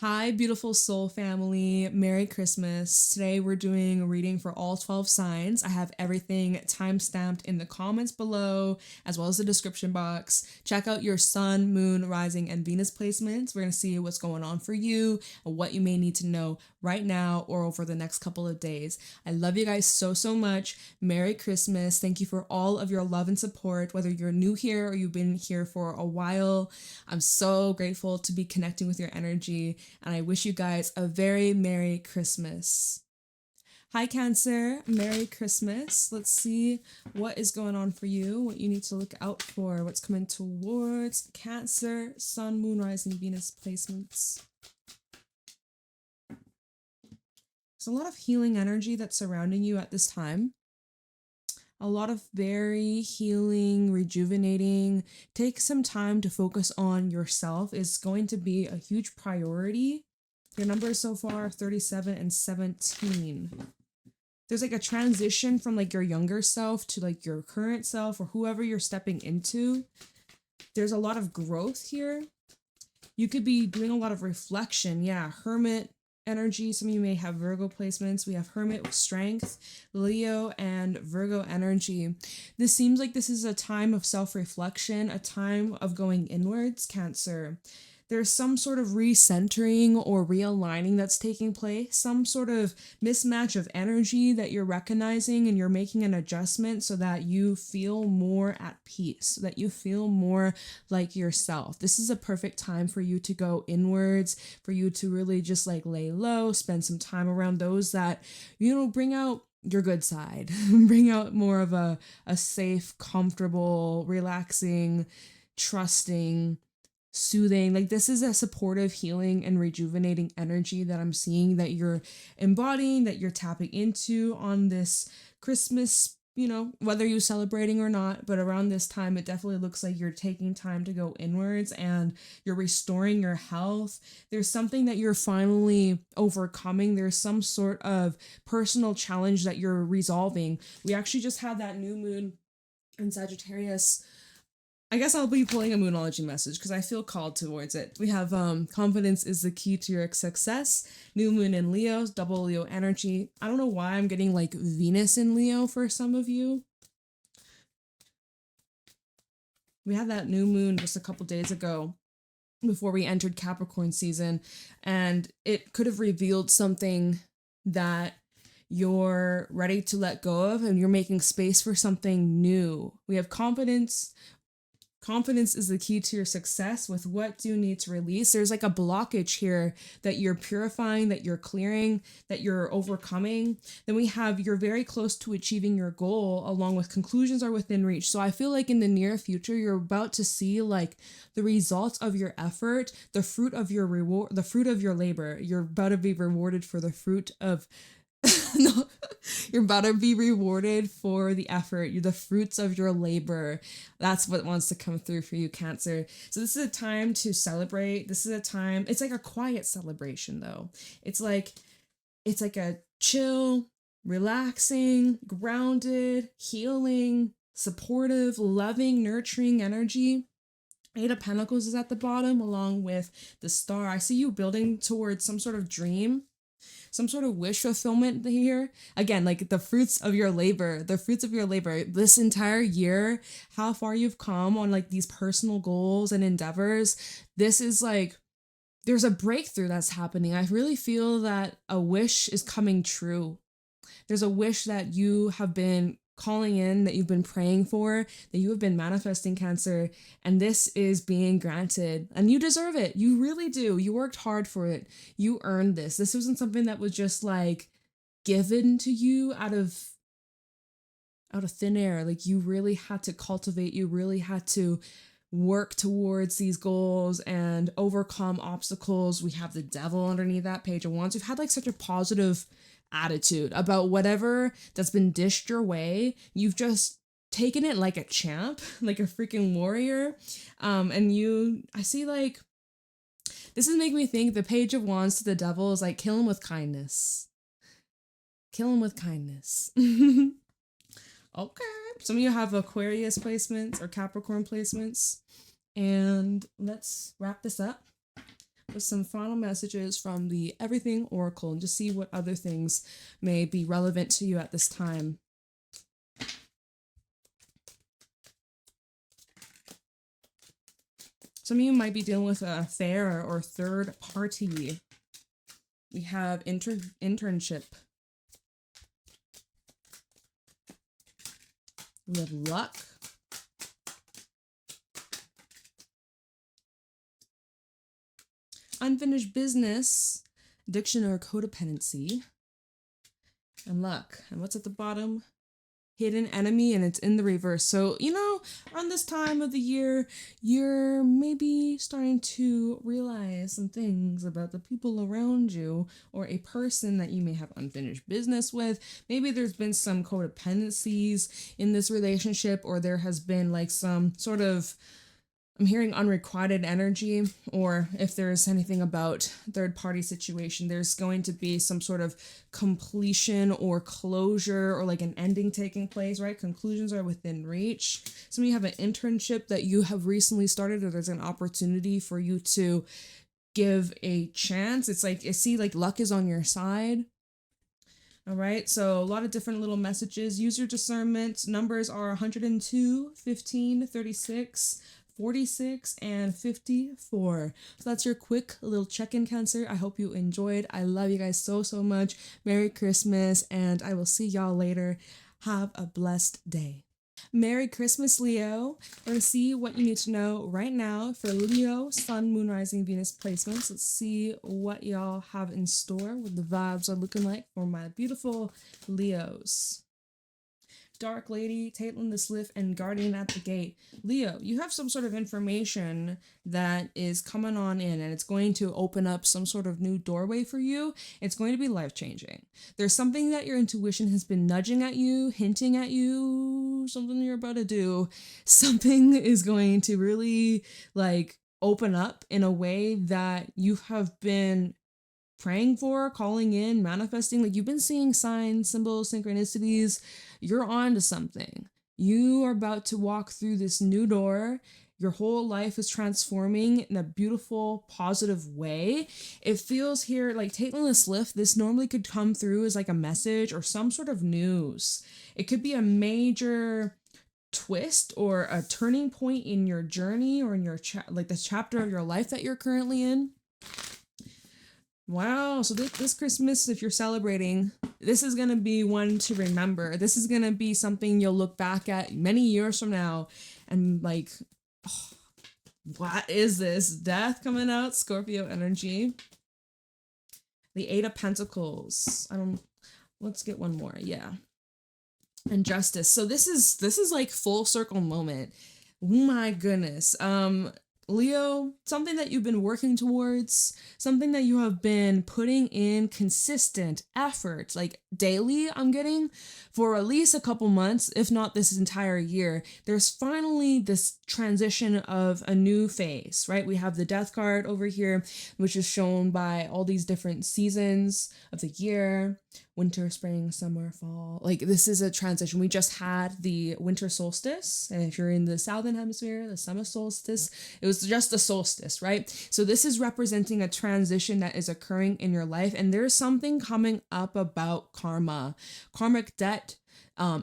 Hi, beautiful soul family. Merry Christmas. Today we're doing a reading for all 12 signs. I have everything time stamped in the comments below, as well as the description box. Check out your sun, moon, rising, and Venus placements. We're going to see what's going on for you and what you may need to know right now or over the next couple of days. I love you guys so, so much. Merry Christmas. Thank you for all of your love and support, whether you're new here or you've been here for a while. I'm so grateful to be connecting with your energy, and I wish you guys a very Merry Christmas. Hi, Cancer. Merry Christmas. Let's see what is going on for you, what you need to look out for, what's coming towards Cancer, Sun, Moon, Rising, Venus placements. There's a lot of healing energy that's surrounding you at this time. A lot of very healing, rejuvenating. Take some time to focus on yourself is going to be a huge priority. Your numbers so far, 37 and 17. There's like a transition from like your younger self to like your current self or whoever you're stepping into. There's a lot of growth here. You could be doing a lot of reflection. Yeah, Hermit energy. Some of you may have Virgo placements. We have Hermit with strength, Leo, and Virgo energy. This seems like this is a time of self-reflection, a time of going inwards, Cancer. There's some sort of recentering or realigning that's taking place, some sort of mismatch of energy that you're recognizing, and you're making an adjustment so that you feel more at peace, so that you feel more like yourself. This is a perfect time for you to go inwards, for you to really just like lay low, spend some time around those that, bring out your good side, bring out more of a safe, comfortable, relaxing, trusting, soothing. Like, this is a supportive, healing, and rejuvenating energy that I'm seeing that you're embodying, that you're tapping into on this Christmas, whether you're celebrating or not. But around this time, it definitely looks like you're taking time to go inwards and you're restoring your health. There's something that you're finally overcoming. There's some sort of personal challenge that you're resolving. We actually just had that new moon in Sagittarius. I guess I'll be pulling a Moonology message because I feel called towards it. We have confidence is the key to your success. New moon in Leo, double Leo energy. I don't know why I'm getting like Venus in Leo for some of you. We had that new moon just a couple days ago before we entered Capricorn season, and it could have revealed something that you're ready to let go of, and you're making space for something new. We have confidence. Confidence is the key to your success. With what do you need to release? There's like a blockage here that you're purifying, that you're clearing, that you're overcoming. Then we have you're very close to achieving your goal, along with conclusions are within reach. So I feel like in the near future, you're about to see like the results of your effort, the fruit of your reward, the fruit of your labor. You're about to be rewarded for the fruit of no, you're about to be rewarded for the effort. You're the fruits of your labor. That's what wants to come through for you, Cancer. So this is a time to celebrate. This is a time, it's like a quiet celebration though. It's like a chill, relaxing, grounded, healing, supportive, loving, nurturing energy. Eight of Pentacles is at the bottom along with the star. I see you building towards some sort of dream, some sort of wish fulfillment here. Again, like the fruits of your labor, this entire year, how far you've come on like these personal goals and endeavors. This is like, there's a breakthrough that's happening. I really feel that a wish is coming true. There's a wish that you have been calling in, that you've been praying for, that you have been manifesting, Cancer, and this is being granted, and you deserve it. You really do. You worked hard for it. You earned this. This wasn't something that was just like given to you out of thin air. Like, you really had to cultivate, you really had to work towards these goals and overcome obstacles. We have the Devil underneath that Page of Wands. We've had like such a positive attitude about whatever that's been dished your way. You've just taken it like a champ, like a freaking warrior. I see like, this is making me think the Page of Wands to the Devil is like, kill him with kindness. Kill him with kindness. Okay. Some of you have Aquarius placements or Capricorn placements. And let's wrap this up with some final messages from the Everything Oracle and just see what other things may be relevant to you at this time. Some of you might be dealing with an affair or third party. We have internship. We have luck. Unfinished business, addiction or codependency, and luck. And what's at the bottom? Hidden enemy, and it's in the reverse. So, you know, around this time of the year, you're maybe starting to realize some things about the people around you or a person that you may have unfinished business with. Maybe there's been some codependencies in this relationship, or there has been like some sort of, I'm hearing unrequited energy, or if there's anything about third party situation, there's going to be some sort of completion or closure or like an ending taking place, right? Conclusions are within reach. Some of you have an internship that you have recently started, or there's an opportunity for you to give a chance. It's like, I see like luck is on your side. All right, so a lot of different little messages. Use your discernment. Numbers are 102, 15, 36, 46, and 54. So that's your quick little check-in, Cancer. I hope you enjoyed. I love you guys so, so much. Merry Christmas, and I will see y'all later. Have a blessed day. Merry Christmas, Leo. We're going to see what you need to know right now for Leo, Sun, Moon, Rising, Venus placements. Let's see what y'all have in store, what the vibes are looking like for my beautiful Leos. Dark Lady, Caitlin the Sliff, and Guardian at the Gate. Leo, you have some sort of information that is coming on in, and it's going to open up some sort of new doorway for you. It's going to be life-changing. There's something that your intuition has been nudging at you, hinting at you, something you're about to do. Something is going to really like open up in a way that you have been praying for, calling in, manifesting. Like you've been seeing signs, symbols, synchronicities. You're on to something. You are about to walk through this new door. Your whole life is transforming in a beautiful, positive way. It feels here like Caitlin the Sliff, this normally could come through as like a message or some sort of news. It could be a major twist or a turning point in your journey or in your like the chapter of your life that you're currently in. Wow, so this Christmas, if you're celebrating, this is going to be one to remember. This is going to be something you'll look back at many years from now and like, oh, what is this? Death coming out, Scorpio energy. The Eight of Pentacles. Let's get one more. Yeah. And Justice. So this is like full circle moment. Oh my goodness. Leo, something that you've been working towards, something that you have been putting in consistent effort, like daily, I'm getting, for at least a couple months, if not this entire year. There's finally this transition of a new phase, right? We have the Death card over here, which is shown by all these different seasons of the year. Winter, spring, summer, fall. Like this is a transition. We just had the winter solstice. And if you're in the southern hemisphere, the summer solstice, it was just a solstice, right? So this is representing a transition that is occurring in your life. And there's something coming up about karma, karmic debt,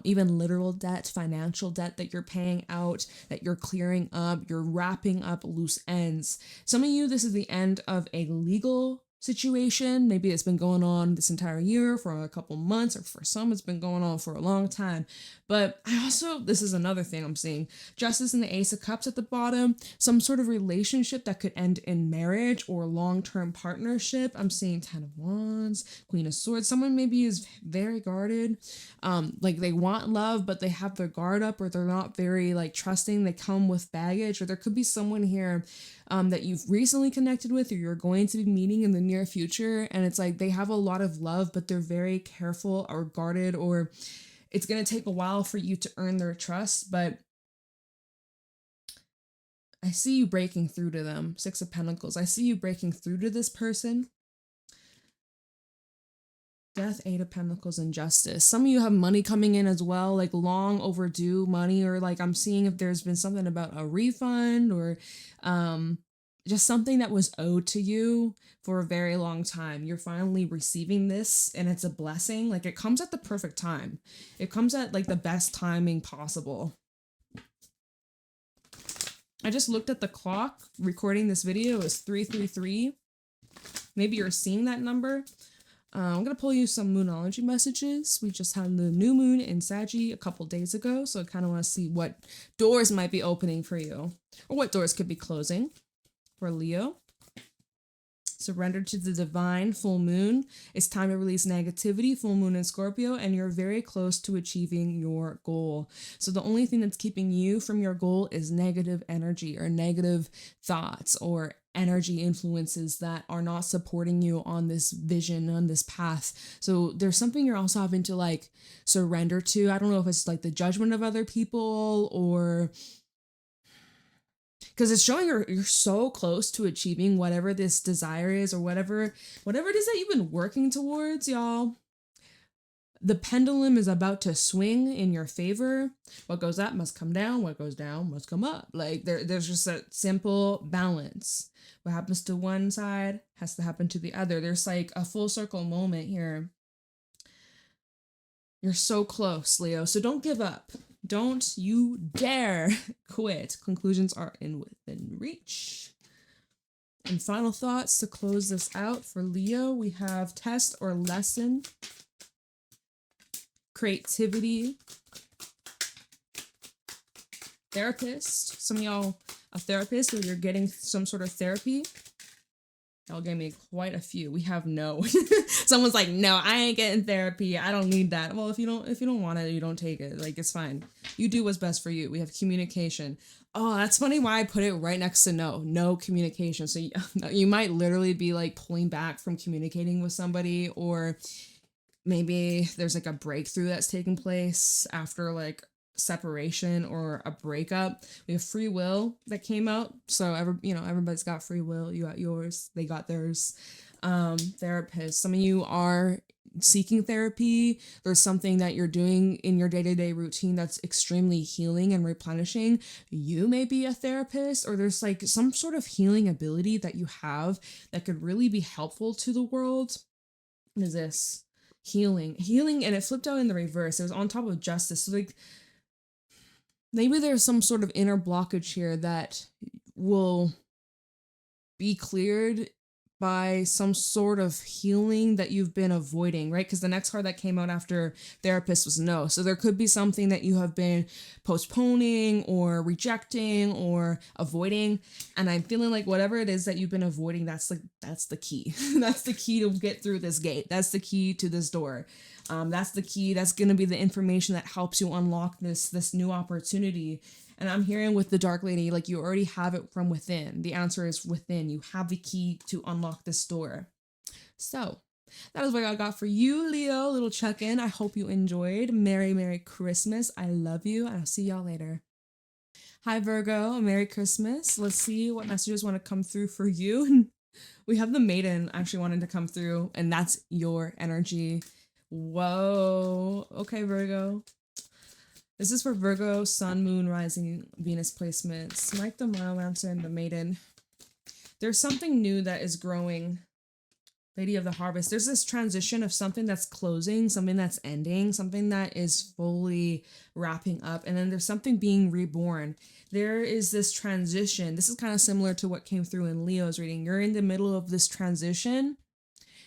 even literal debt, financial debt that you're paying out, that you're clearing up, you're wrapping up loose ends. Some of you, this is the end of a legal situation. Maybe it's been going on this entire year for a couple months, or for some it's been going on for a long time. But I also, this is another thing I'm seeing, Justice and the Ace of Cups at the bottom, some sort of relationship that could end in marriage or long-term partnership. I'm seeing Ten of Wands, Queen of Swords. Someone maybe is very guarded, like they want love, but they have their guard up, or they're not very like trusting. They come with baggage, or there could be someone here that you've recently connected with, or you're going to be meeting in the near future, and it's like they have a lot of love, but they're very careful or guarded, or it's going to take a while for you to earn their trust. But I see you breaking through to them. Six of Pentacles. I see you breaking through to this person. Death, Eight of Pentacles, and Justice. Some of you have money coming in as well, like long overdue money, or like I'm seeing if there's been something about a refund, or just something that was owed to you for a very long time. You're finally receiving this, and it's a blessing. Like, it comes at the perfect time. It comes at like the best timing possible. I just looked at the clock. Recording this video is 3:33. Maybe you're seeing that number. I'm going to pull you some Moonology messages. We just had the new moon in Saggy a couple days ago, so I kind of want to see what doors might be opening for you, or what doors could be closing for Leo. Surrender to the divine. Full moon. It's time to release negativity. Full moon in Scorpio, and you're very close to achieving your goal. So the only thing that's keeping you from your goal is negative energy or negative thoughts or energy influences that are not supporting you on this vision, on this path. So there's something you're also having to like surrender to. I don't know if it's like the judgment of other people, or because it's showing you're so close to achieving whatever this desire is, or whatever it is that you've been working towards, y'all. The pendulum is about to swing in your favor. What goes up must come down. What goes down must come up. Like there's just a simple balance. What happens to one side has to happen to the other. There's like a full circle moment here. You're so close, Leo. So don't give up. Don't you dare quit. Conclusions are within reach. And final thoughts to close this out for Leo. We have test or lesson, creativity, therapist. Some of y'all a therapist, or you're getting some sort of therapy. Y'all gave me quite a few. We have no. Someone's like, no, I ain't getting therapy. I don't need that. Well, if you don't want it, you don't take it. Like, it's fine. You do what's best for you. We have communication. Oh, that's funny why I put it right next to no communication. So you might literally be like pulling back from communicating with somebody, or maybe there's like a breakthrough that's taking place after like separation or a breakup. We have free will that came out. So everybody's got free will. You got yours, they got theirs. Therapist. Some of you are seeking therapy. There's something that you're doing in your day-to-day routine that's extremely healing and replenishing. You may be a therapist, or there's like some sort of healing ability that you have that could really be helpful to the world. What is this? Healing, and it flipped out in the reverse. It was on top of justice. So like, maybe there's some sort of inner blockage here that will be cleared by some sort of healing that you've been avoiding, right? Because the next card that came out after therapist was no. So there could be something that you have been postponing or rejecting or avoiding. And I'm feeling like whatever it is that you've been avoiding, that's the key. That's the key to get through this gate. That's the key to this door. That's the key. That's going to be the information that helps you unlock this new opportunity. And I'm hearing with the Dark Lady, like, you already have it from within. The answer is within. You have the key to unlock this door. So that is what I got for you, Leo. Little check-in. I hope you enjoyed. Merry Christmas. I love you. And I'll see y'all later. Hi, Virgo. Merry Christmas. Let's see what messages want to come through for you. We have the Maiden actually wanting to come through, and that's your energy. Whoa. Okay, Virgo. This is for Virgo, Sun, Moon, Rising, Venus placements. Like the Biomancer and the Maiden. There's something new that is growing. Lady of the Harvest. There's this transition of something that's closing, something that's ending, something that is fully wrapping up, and then there's something being reborn. There is this transition. This is kind of similar to what came through in Leo's reading. You're in the middle of this transition.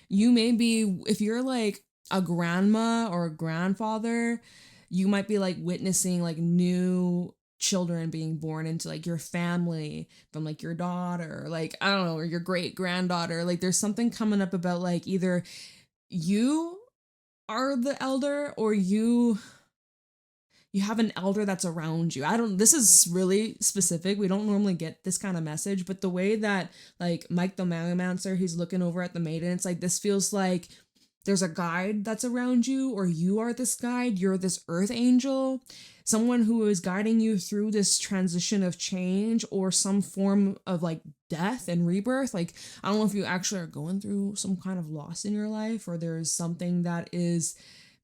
You may be, if you're like a grandma or a grandfather, you might be like witnessing like new children being born into like your family from like your daughter, like, I don't know, or your great granddaughter. Like, there's something coming up about like either you are the elder, or you have an elder that's around you. This is really specific. We don't normally get this kind of message, but the way that like Mike the Mangomancer, he's looking over at the Maiden, it's like, this feels like there's a guide that's around you, or you are this guide. You're this earth angel, someone who is guiding you through this transition of change or some form of like death and rebirth. Like, I don't know if you actually are going through some kind of loss in your life, or there's something that is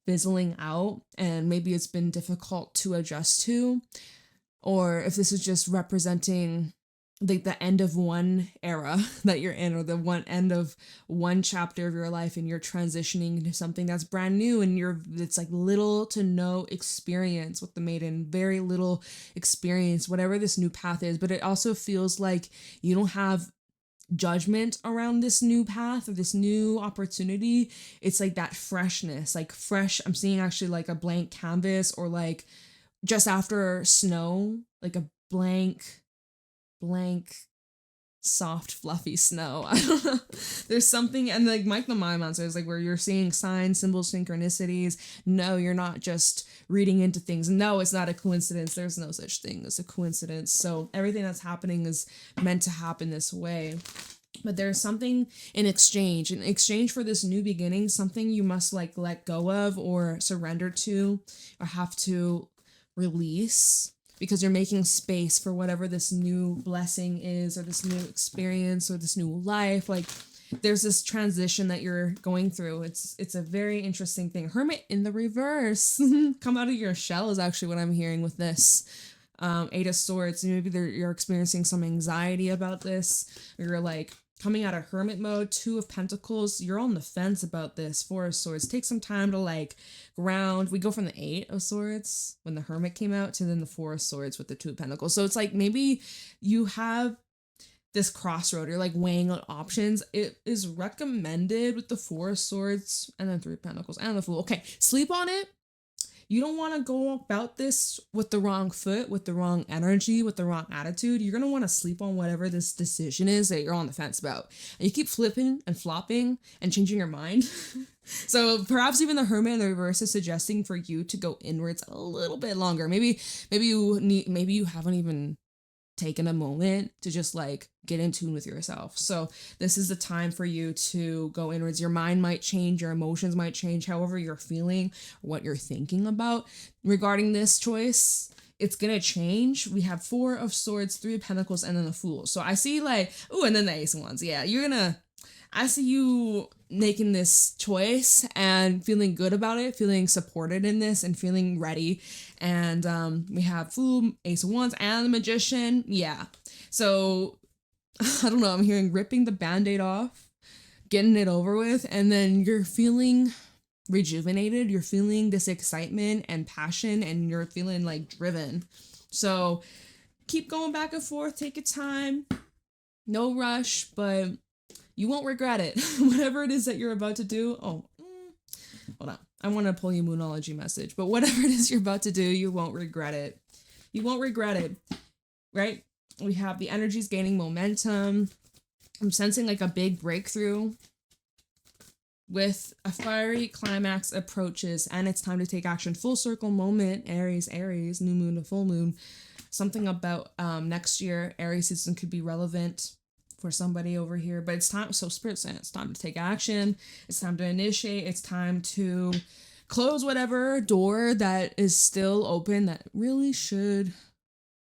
fizzling out and maybe it's been difficult to adjust to, or if this is just representing like the end of one era that you're in, or the one end of one chapter of your life, and you're transitioning into something that's brand new, and it's like little to no experience with the maiden, very little experience, whatever this new path is. But it also feels like you don't have judgment around this new path or this new opportunity. It's like that freshness, like fresh. I'm seeing actually like a blank canvas, or like just after snow, like a blank soft fluffy snow. I don't know, there's something. And like Mike the Mind Monster is like where you're seeing signs, symbols, synchronicities. No, you're not just reading into things. No, it's not a coincidence. There's no such thing as a coincidence. So everything that's happening is meant to happen this way. But there's something in exchange for this new beginning, something you must like let go of, or surrender to, or have to release, because you're making space for whatever this new blessing is, or this new experience, or this new life. Like there's this transition that you're going through. It's a very interesting thing. Hermit in the reverse. Come out of your shell is actually what I'm hearing with this. Eight of Swords. Maybe you're experiencing some anxiety about this, or you're like coming out of hermit mode. Two of Pentacles, you're on the fence about this. Four of Swords, take some time to like ground. We go from the Eight of Swords when the hermit came out to then the Four of Swords with the Two of Pentacles. So it's like maybe you have this crossroad, you're like weighing out options. It is recommended with the Four of Swords and then Three of Pentacles and the Fool. Okay, sleep on it. You don't want to go about this with the wrong foot, with the wrong energy, with the wrong attitude. You're going to want to sleep on whatever this decision is that you're on the fence about. And you keep flipping and flopping and changing your mind. So perhaps even the Hermit in the reverse is suggesting for you to go inwards a little bit longer. Maybe you haven't even taken a moment to just like get in tune with yourself. So this is the time for you to go inwards. Your mind might change, your emotions might change, however you're feeling, what you're thinking about regarding this choice. It's gonna change. We have Four of Swords, Three of Pentacles, and then the Fool. So I see like, ooh, and then the Ace of Wands. Yeah, I see you making this choice and feeling good about it, feeling supported in this, and feeling ready. And we have Fool, Ace of Wands, and the Magician. Yeah. So I don't know. I'm hearing ripping the Band-Aid off, getting it over with, and then you're feeling rejuvenated. You're feeling this excitement and passion, and you're feeling like driven. So keep going back and forth. Take your time. No rush, but you won't regret it. Whatever it is that you're about to do. Hold on. I want to pull you Moonology message, but whatever it is you're about to do, you won't regret it. You won't regret it, right? We have the energies gaining momentum. I'm sensing like a big breakthrough with a fiery climax approaches, and it's time to take action. Full circle moment, Aries, new moon to full moon. Something about next year, Aries season could be relevant for somebody over here, but it's time. So Spirit saying it's time to take action. It's time to initiate. It's time to close whatever door that is still open that really should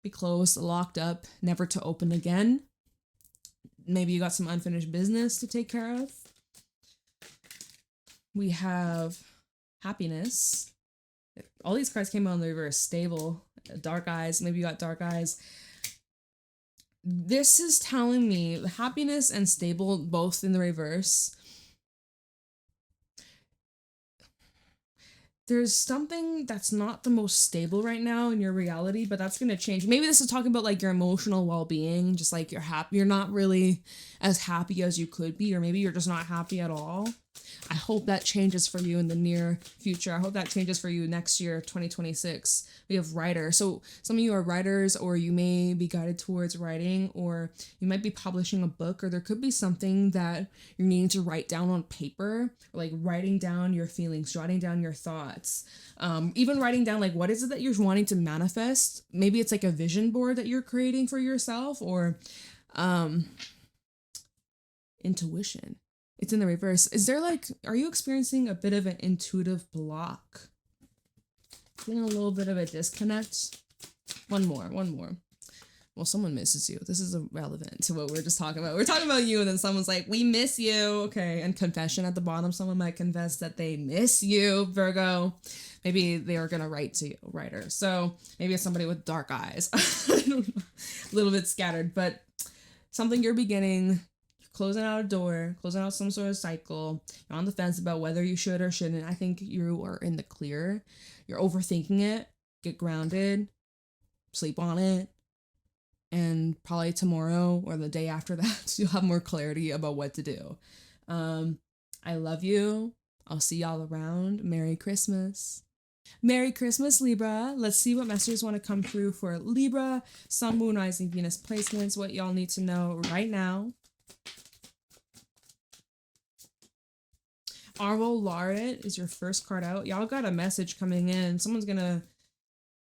be closed, locked up, never to open again. Maybe you got some unfinished business to take care of. We have happiness. All these cards came out in the reverse. Stable, dark eyes. Maybe you got dark eyes. This is telling me happiness and stable, both in the reverse. There's something that's not the most stable right now in your reality, but that's going to change. Maybe this is talking about like your emotional well-being, just like you're not really as happy as you could be, or maybe you're just not happy at all. I hope that changes for you in the near future. I hope that changes for you next year, 2026. We have writer. So some of you are writers, or you may be guided towards writing, or you might be publishing a book, or there could be something that you're needing to write down on paper, or like writing down your feelings, jotting down your thoughts, even writing down like what is it that you're wanting to manifest. Maybe it's like a vision board that you're creating for yourself, or intuition. It's in the reverse. Are you experiencing a bit of an intuitive block? Feeling a little bit of a disconnect? One more. Well, someone misses you. This is irrelevant to what we're just talking about. We're talking about you, and then someone's like, we miss you. Okay, and confession at the bottom. Someone might confess that they miss you, Virgo. Maybe they are going to write to you, writer. So maybe it's somebody with dark eyes. I don't know. A little bit scattered, but something you're beginning, you're closing out a door, closing out some sort of cycle. You're on the fence about whether you should or shouldn't. I think you are in the clear. You're overthinking it. Get grounded, sleep on it, and probably tomorrow or the day after that, you'll have more clarity about what to do. I love you. I'll see y'all around. Merry Christmas. Merry Christmas, Libra. Let's see what messages want to come through for Libra, Sun, Moon, Rising, Venus placements, what y'all need to know right now. Arvo Laureate is your first card out. Y'all got a message coming in.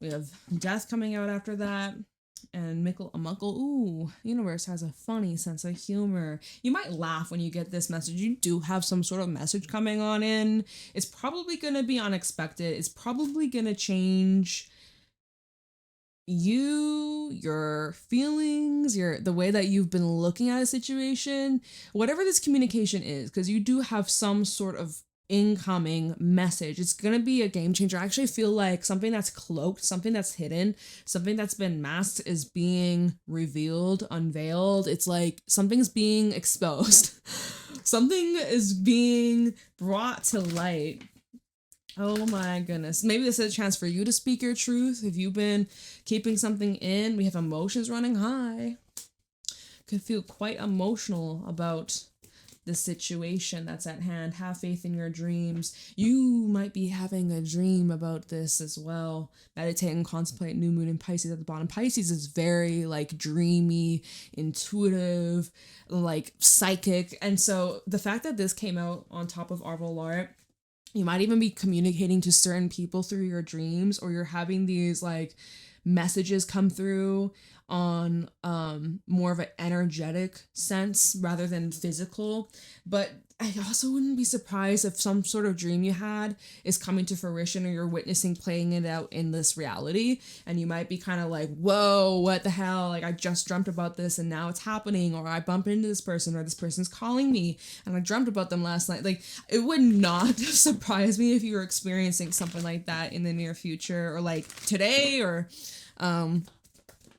We have death coming out after that. And Mickle a Muckle. Ooh, universe has a funny sense of humor. You might laugh when you get this message. You do have some sort of message coming on in. It's probably going to be unexpected. It's probably going to change you, your feelings, the way that you've been looking at a situation, whatever this communication is, because you do have some sort of incoming message. It's gonna be a game changer. I actually feel like something that's cloaked, something that's hidden, something that's been masked is being revealed, unveiled. It's like something's being exposed. Something is being brought to light. Oh my goodness. Maybe this is a chance for you to speak your truth. If you've been keeping something in, we have emotions running high. Could feel quite emotional about the situation that's at hand. Have faith in your dreams. You might be having a dream about this as well. Meditate and contemplate new moon in Pisces at the bottom. Pisces is very like dreamy, intuitive, like psychic. And so the fact that this came out on top of Arvo Laureate, you might even be communicating to certain people through your dreams, or you're having these like messages come through on more of an energetic sense rather than physical. But I also wouldn't be surprised if some sort of dream you had is coming to fruition, or you're witnessing playing it out in this reality, and you might be kind of like, whoa, what the hell, like I just dreamt about this and now it's happening, or I bump into this person, or this person's calling me and I dreamt about them last night. Like, it would not surprise me if you were experiencing something like that in the near future, or like today, or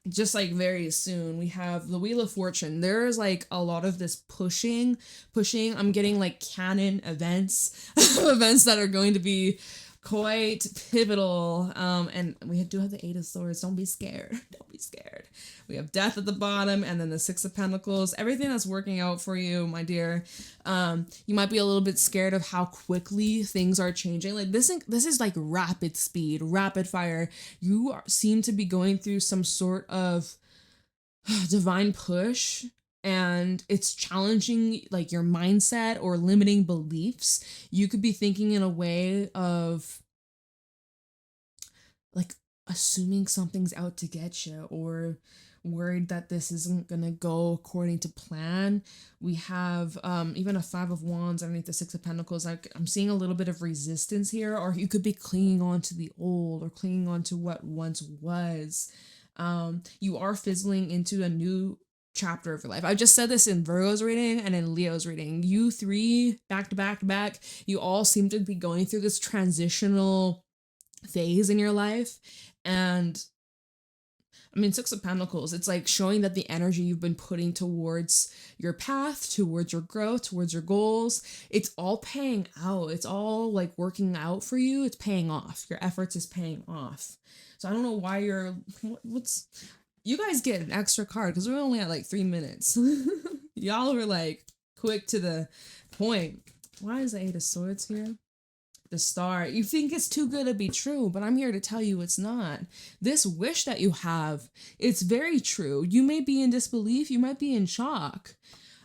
just like very soon. We have the Wheel of Fortune. There's like a lot of this pushing. I'm getting like canon events, events that are going to be quite pivotal. And we do have the Eight of Swords. Don't be scared. Don't be scared. We have Death at the bottom, and then the Six of Pentacles. Everything that's working out for you, my dear. You might be a little bit scared of how quickly things are changing. Like this is like rapid speed, rapid fire. Seem to be going through some sort of divine push, and it's challenging like your mindset or limiting beliefs. You could be thinking in a way of like assuming something's out to get you, or worried that this isn't gonna go according to plan. We have even a Five of Wands underneath the Six of Pentacles. Like, I'm seeing a little bit of resistance here, or you could be clinging on to the old, or clinging on to what once was. You are fizzling into a new chapter of your life. I just said this in Virgo's reading and in Leo's reading. You three, back to back to back, you all seem to be going through this transitional phase in your life. And I mean, Six of Pentacles, it's like showing that the energy you've been putting towards your path, towards your growth, towards your goals, it's all paying out. It's all like working out for you. It's paying off. Your efforts is paying off. So I don't know why you guys get an extra card because we're only at like 3 minutes. Y'all were like quick to the point. Why is the Eight of Swords here? The Star. You think it's too good to be true, but I'm here to tell you it's not. This wish that you have, it's very true. You may be in disbelief, you might be in shock,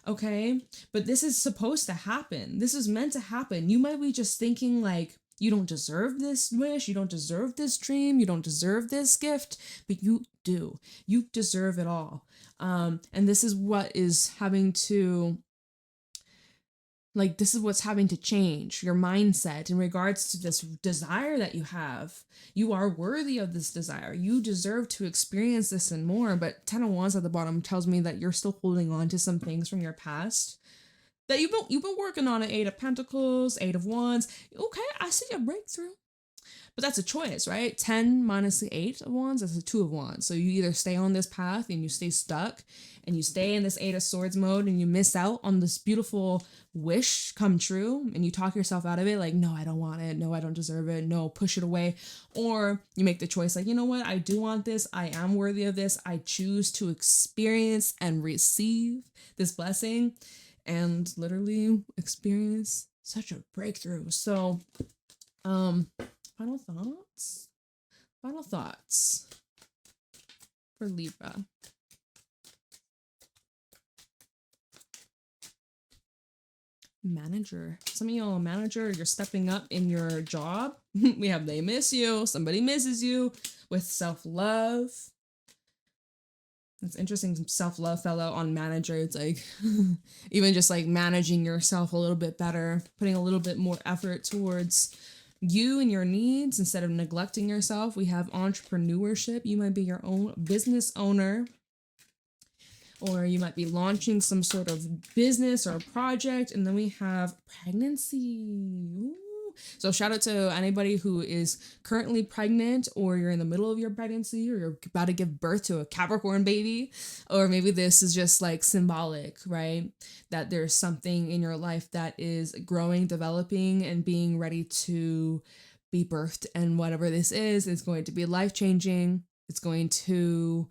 okay? But this is supposed to happen. This is meant to happen. You might be just thinking like, you don't deserve this wish, you don't deserve this dream, you don't deserve this gift, but you do. You deserve it all. And this is what is having to this is what's having to change your mindset in regards to this desire that you have. You are worthy of this desire. You deserve to experience this and more. But 10 of Wands at the bottom tells me that you're still holding on to some things from your past that you've been working on. An Eight of Pentacles, Eight of Wands. Okay, I see a breakthrough. But that's a choice, right? 10 minus the 8 of wands, that's a 2 of wands. So you either stay on this path and you stay stuck and you stay in this 8 of swords mode and you miss out on this beautiful wish come true and you talk yourself out of it like, no, I don't want it. No, I don't deserve it. No, push it away. Or you make the choice like, you know what? I do want this. I am worthy of this. I choose to experience and receive this blessing and literally experience such a breakthrough. So, final thoughts for Libra. Manager. Some of y'all manager, you're stepping up in your job. We have they miss you. Somebody misses you with self-love. It's interesting. Some self-love fell out on manager. It's like even just like managing yourself a little bit better, putting a little bit more effort towards you and your needs instead of neglecting yourself. We have entrepreneurship. You might be your own business owner, or you might be launching some sort of business or project. And then we have pregnancy. Ooh. So shout out to anybody who is currently pregnant, or you're in the middle of your pregnancy, or you're about to give birth to a Capricorn baby, or maybe this is just like symbolic, right? That there's something in your life that is growing, developing, and being ready to be birthed. And whatever this is going to be life-changing. It's going to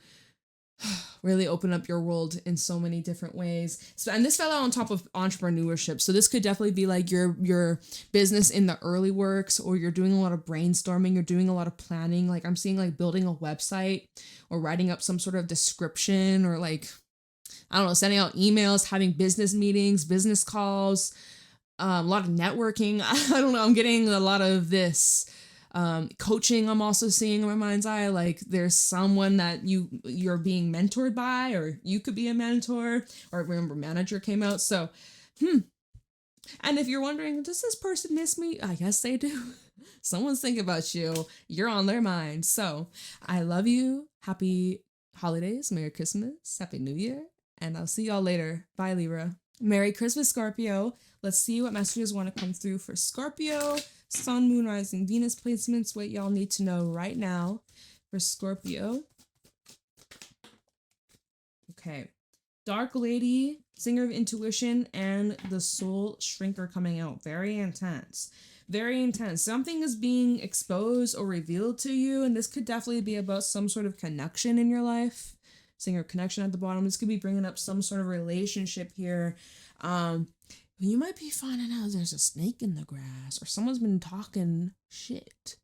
really open up your world in so many different ways. So, and this fell out on top of entrepreneurship. So this could definitely be like your business in the early works, or you're doing a lot of brainstorming, you're doing a lot of planning. Like I'm seeing like building a website or writing up some sort of description, or like, I don't know, sending out emails, having business meetings, business calls, a lot of networking. I don't know. I'm getting a lot of this. Coaching, I'm also seeing in my mind's eye, like there's someone that you're being mentored by, or you could be a mentor, or remember manager came out. So, and if you're wondering, does this person miss me? I guess they do. Someone's thinking about you. You're on their mind. So I love you. Happy holidays. Merry Christmas. Happy New Year. And I'll see y'all later. Bye, Libra. Merry Christmas, Scorpio. Let's see what messages want to come through for Scorpio. Sun, Moon, Rising, Venus placements, what y'all need to know right now for Scorpio. Okay. Dark Lady, Singer of Intuition, and the Soul Shrinker coming out. Very intense. Very intense. Something is being exposed or revealed to you, and this could definitely be about some sort of connection in your life. Singer connection at the bottom. This could be bringing up some sort of relationship here. You might be finding out there's a snake in the grass, or someone's been talking shit.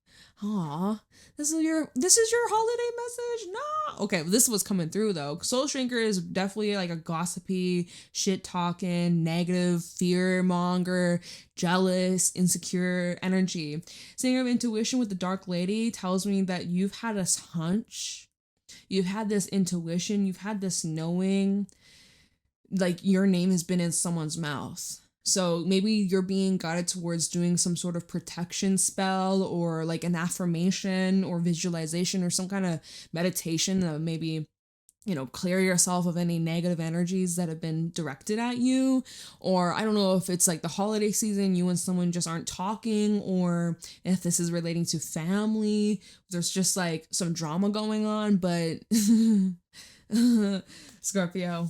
Aw, this is your holiday message? No. Okay, this was coming through though. Soul Shrinker is definitely like a gossipy, shit talking, negative, fear monger, jealous, insecure energy. Singer of Intuition with the Dark Lady tells me that you've had this hunch, you've had this intuition, you've had this knowing, like your name has been in someone's mouth. So maybe you're being guided towards doing some sort of protection spell, or like an affirmation or visualization or some kind of meditation to maybe, clear yourself of any negative energies that have been directed at you. Or I don't know if it's like the holiday season, you and someone just aren't talking, or if this is relating to family, there's just like some drama going on. But Scorpio,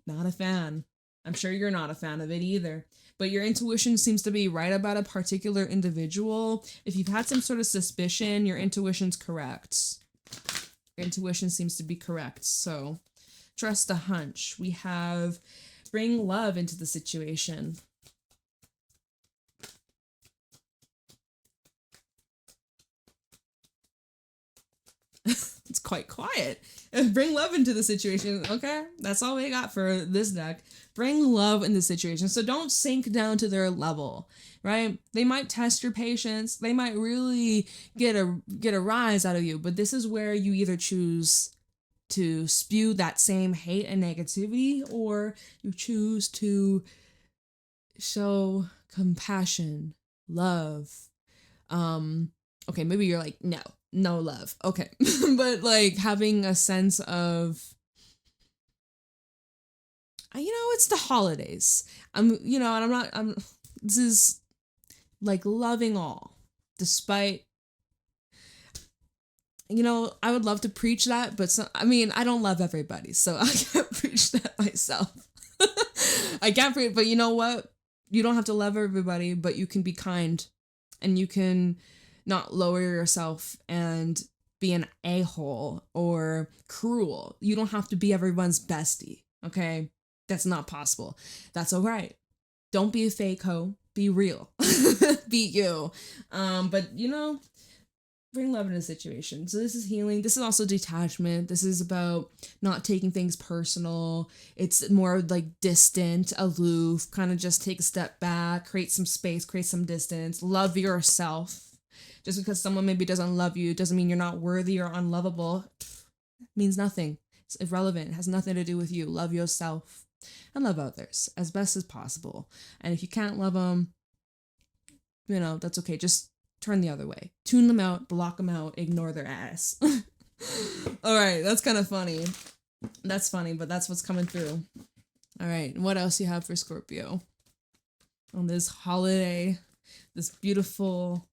not a fan. I'm sure you're not a fan of it either. But your intuition seems to be right about a particular individual. If you've had some sort of suspicion, your intuition's correct. Your intuition seems to be correct. So trust a hunch. We have bring love into the situation. It's quite quiet. Bring love into the situation. Okay, that's all we got for this deck. Bring love in the situation. So don't sink down to their level, right? They might test your patience. They might really get a rise out of you. But this is where you either choose to spew that same hate and negativity, or you choose to show compassion, love. Okay, maybe you're like, no love. Okay. But like having a sense of, it's the holidays. This is like loving all, despite You know, I would love to preach that, but I mean, I don't love everybody, so I can't preach that myself. I can't preach, but you know what? You don't have to love everybody, but you can be kind, and you can not lower yourself and be an a-hole or cruel. You don't have to be everyone's bestie, okay? That's not possible. That's all right. Don't be a fake hoe. Be real. Be you. But you know, bring love in a situation. So this is healing. This is also detachment. This is about not taking things personal. It's more like distant, aloof, kind of just take a step back, create some space, create some distance, love yourself. Just because someone maybe doesn't love you doesn't mean you're not worthy or unlovable. It means nothing. It's irrelevant. It has nothing to do with you. Love yourself and love others as best as possible. And if you can't love them, you know, that's okay. Just turn the other way. Tune them out, block them out, ignore their ass. All right, that's kind of funny. That's funny, but that's what's coming through. All right, what else you have for Scorpio on this holiday, this beautiful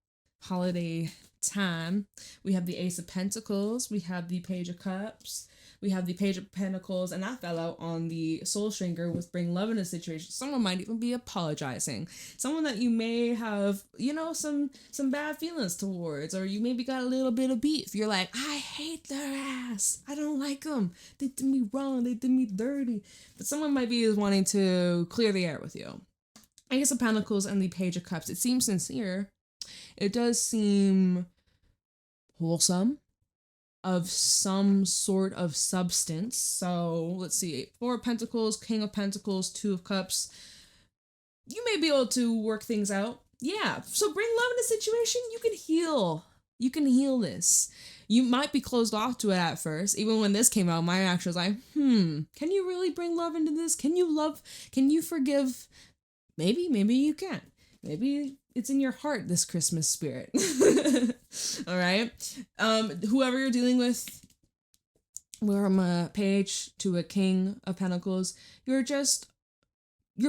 holiday time? We have the Ace of Pentacles, we have the Page of Cups, we have the Page of Pentacles, and that fell out on the Soul Stringer with bring love in a situation. Someone might even be apologizing. Someone that you may have, you know, some bad feelings towards, or you maybe got a little bit of beef. You're like, I hate their ass. I don't like them. They did me wrong. They did me dirty. But someone might be wanting to clear the air with you. Ace of Pentacles and the Page of Cups. It seems sincere. It does seem wholesome, of some sort of substance. So let's see, Four of Pentacles, King of Pentacles, Two of Cups. You may be able to work things out. Yeah, so bring love in a situation. You can heal. You can heal this. You might be closed off to it at first. Even when this came out, my reaction was like, can you really bring love into this? Can you love? Can you forgive? Maybe you can. Maybe it's in your heart, this Christmas spirit. All right. Whoever you're dealing with, from a Page to a King of Pentacles, you're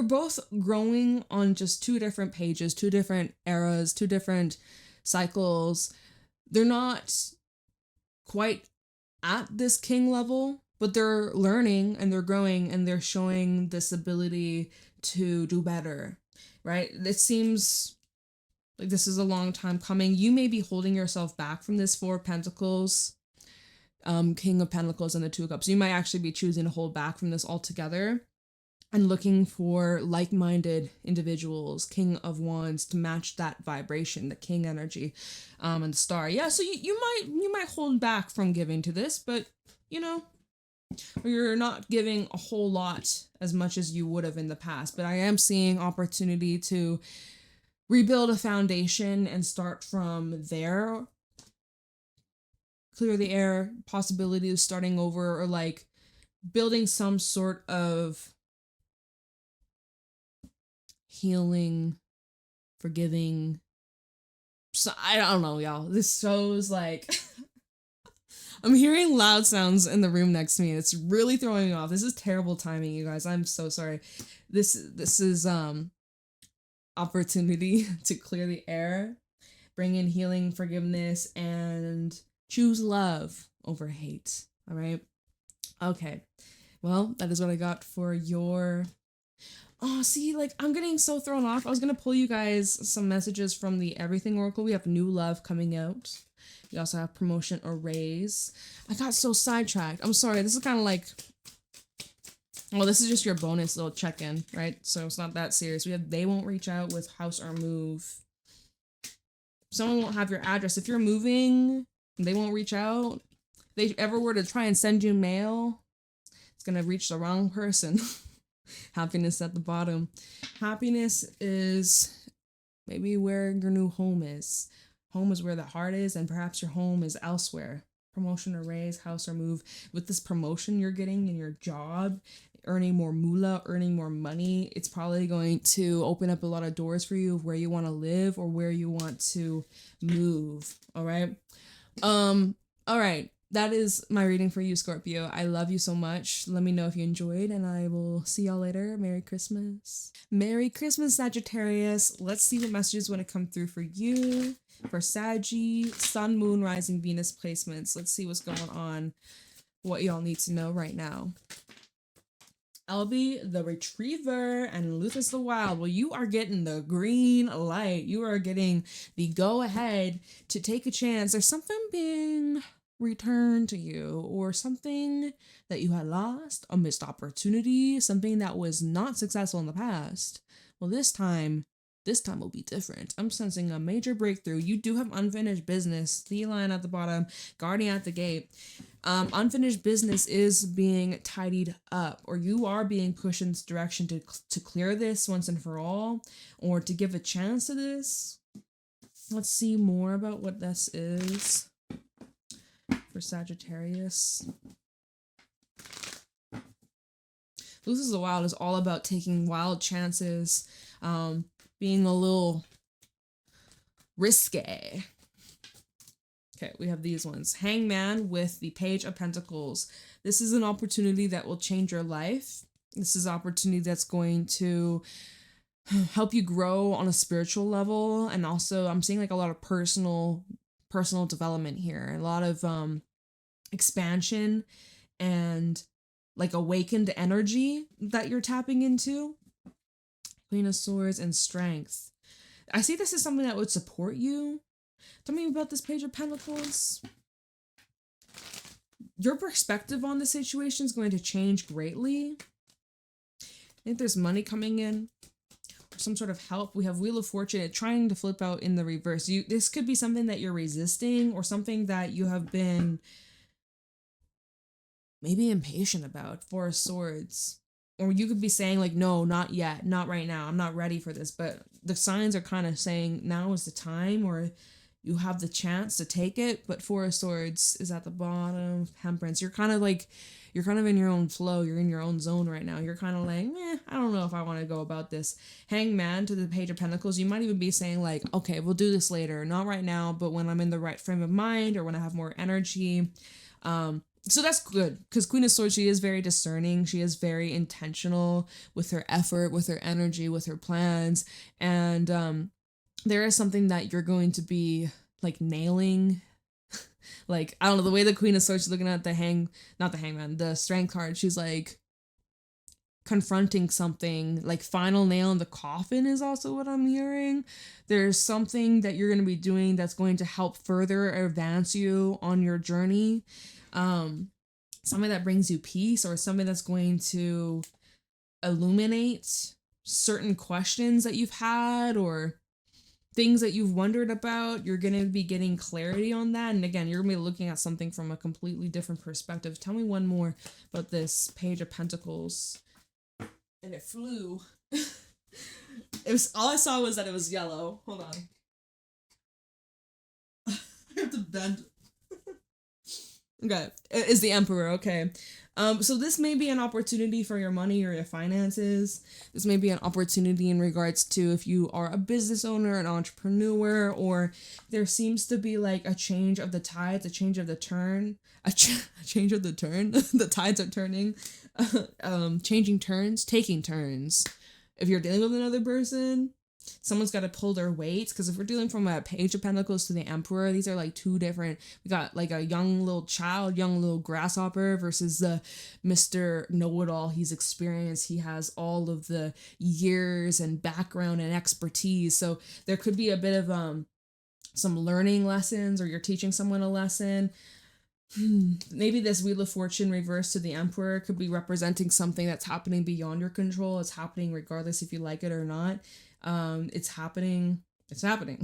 both growing on just two different pages, two different eras, two different cycles. They're not quite at this King level, but they're learning and they're growing and they're showing this ability to do better, right? It seems like this is a long time coming. You may be holding yourself back from this Four of Pentacles, King of Pentacles, and the Two of Cups. You might actually be choosing to hold back from this altogether and looking for like-minded individuals, King of Wands, to match that vibration, the King energy, and the Star. Yeah, so you might hold back from giving to this, but you know, you're not giving a whole lot as much as you would have in the past. But I am seeing opportunity to rebuild a foundation and start from there. Clear the air, possibility of starting over, or like building some sort of healing, forgiving. So I don't know, y'all. This shows like I'm hearing loud sounds in the room next to me. It's really throwing me off. This is terrible timing, you guys. I'm so sorry. This is opportunity to clear the air, bring in healing, forgiveness, and choose love over hate. All right. Okay. Well, that is what I got for your. Oh, see, like I'm getting so thrown off. I was gonna pull you guys some messages from the Everything Oracle. We have new love coming out. We also have promotion or raise. I got so sidetracked. I'm sorry. This is kind of like. Well, this is just your bonus little check-in, right? So it's not that serious. We have they won't reach out with house or move. Someone won't have your address. If you're moving, they won't reach out. If they ever were to try and send you mail, it's going to reach the wrong person. Happiness at the bottom. Happiness is maybe where your new home is. Home is where the heart is, and perhaps your home is elsewhere. Promotion or raise, house or move. With this promotion you're getting in your job, earning more moolah, earning more money, it's probably going to open up a lot of doors for you of where you want to live or where you want to move. All right. All right. that is my reading for you, Scorpio. I love you so much. Let me know if you enjoyed, and I will see y'all later. Merry Christmas. Merry Christmas, Sagittarius. Let's see what messages want to come through for you. For Saggy, Sun, Moon, Rising, Venus placements. Let's see what's going on. What y'all need to know right now. Elby, the Retriever, and Luthus the Wild. Well, you are getting the green light. You are getting the go-ahead to take a chance. There's something being returned to you, or something that you had lost, a missed opportunity, something that was not successful in the past. Well, this time will be different. I'm sensing a major breakthrough. You do have unfinished business. The line at the bottom, Guardian at the gate. Unfinished business is being tidied up, or you are being pushed in this direction to clear this once and for all, or to give a chance to this. Let's see more about what this is for Sagittarius. Luthus the Wild is all about taking wild chances, being a little risque. Okay, we have these ones. Hangman with the Page of Pentacles. This is an opportunity that will change your life. This is an opportunity that's going to help you grow on a spiritual level. And also, I'm seeing like a lot of personal development here. A lot of expansion and like awakened energy that you're tapping into. Queen of Swords and Strength. I see this as something that would support you. Tell me about this Page of Pentacles. Your perspective on the situation is going to change greatly. I think there's money coming in, some sort of help. We have Wheel of Fortune trying to flip out in the reverse. This could be something that you're resisting, or something that you have been maybe impatient about. Four of Swords. Or you could be saying like, no, not yet, not right now, I'm not ready for this. But the signs are kind of saying now is the time, or you have the chance to take it. But Four of Swords is at the bottom. Temperance. You're kind of in your own flow. You're in your own zone right now. You're kind of like, I don't know if I want to go about this. Hangman to the Page of Pentacles. You might even be saying like, okay, we'll do this later. Not right now, but when I'm in the right frame of mind, or when I have more energy. So that's good, because Queen of Swords, she is very discerning. She is very intentional with her effort, with her energy, with her plans. And there is something that you're going to be like nailing. Like, I don't know, the way the Queen of Swords is looking at the Strength card, she's like confronting something, like final nail in the coffin is also what I'm hearing. There's something that you're going to be doing that's going to help further advance you on your journey. Something that brings you peace, or something that's going to illuminate certain questions that you've had, or things that you've wondered about. You're going to be getting clarity on that. And again, you're going to be looking at something from a completely different perspective. Tell me one more about this Page of Pentacles. And it flew. All I saw was that it was yellow. Hold on. I have to bend. Okay, it is the Emperor. Okay. So this may be an opportunity for your money or your finances. This may be an opportunity in regards to if you are a business owner, an entrepreneur, or there seems to be like a change of the tides, a change of the turn, a change of the turn. The tides are turning, changing turns, taking turns. If you're dealing with another person, someone's got to pull their weight, because if we're dealing from a Page of Pentacles to the Emperor, these are like two different. We got like a young little child, young little grasshopper, versus the Mr. Know-it-all. He's experienced. He has all of the years and background and expertise. So there could be a bit of some learning lessons, or you're teaching someone a lesson. Maybe this Wheel of Fortune reversed to the Emperor could be representing something that's happening beyond your control. It's happening regardless if you like it or not. It's happening. It's happening.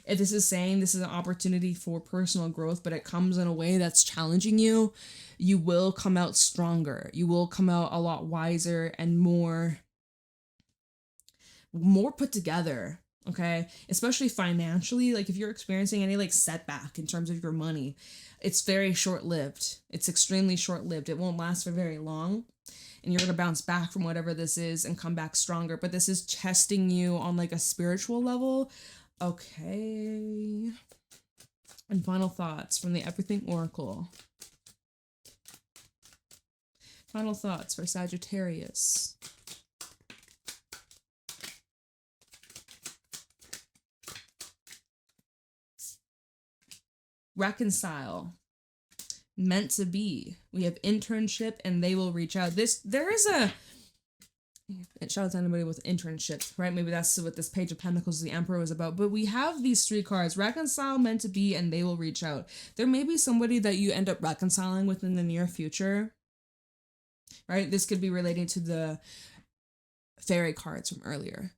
If this is saying this is an opportunity for personal growth, but it comes in a way that's challenging you, you will come out stronger. You will come out a lot wiser and more put together. Okay. Especially financially. Like if you're experiencing any like setback in terms of your money, it's very short-lived. It's extremely short-lived. It won't last for very long. And you're going to bounce back from whatever this is and come back stronger. But this is testing you on like a spiritual level. Okay. And final thoughts from the Everything Oracle. Final thoughts for Sagittarius. Reconcile. Meant to be. We have internship and they will reach out. There is a, shout out to anybody with internships, right? Maybe that's what this Page of Pentacles, the Emperor, was about. But we have these three cards: reconcile, meant to be, and they will reach out. There may be somebody that you end up reconciling with in the near future, right? This could be relating to the fairy cards from earlier,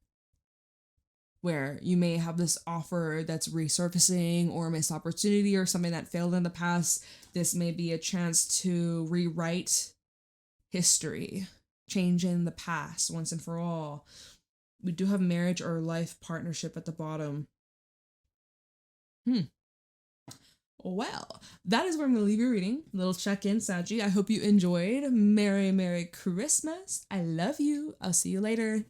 where you may have this offer that's resurfacing, or a missed opportunity, or something that failed in the past. This may be a chance to rewrite history, change in the past once and for all. We do have marriage or life partnership at the bottom. Well, that is where I'm going to leave your reading. Little check-in, Saggy. I hope you enjoyed. Merry Christmas. I love you. I'll see you later.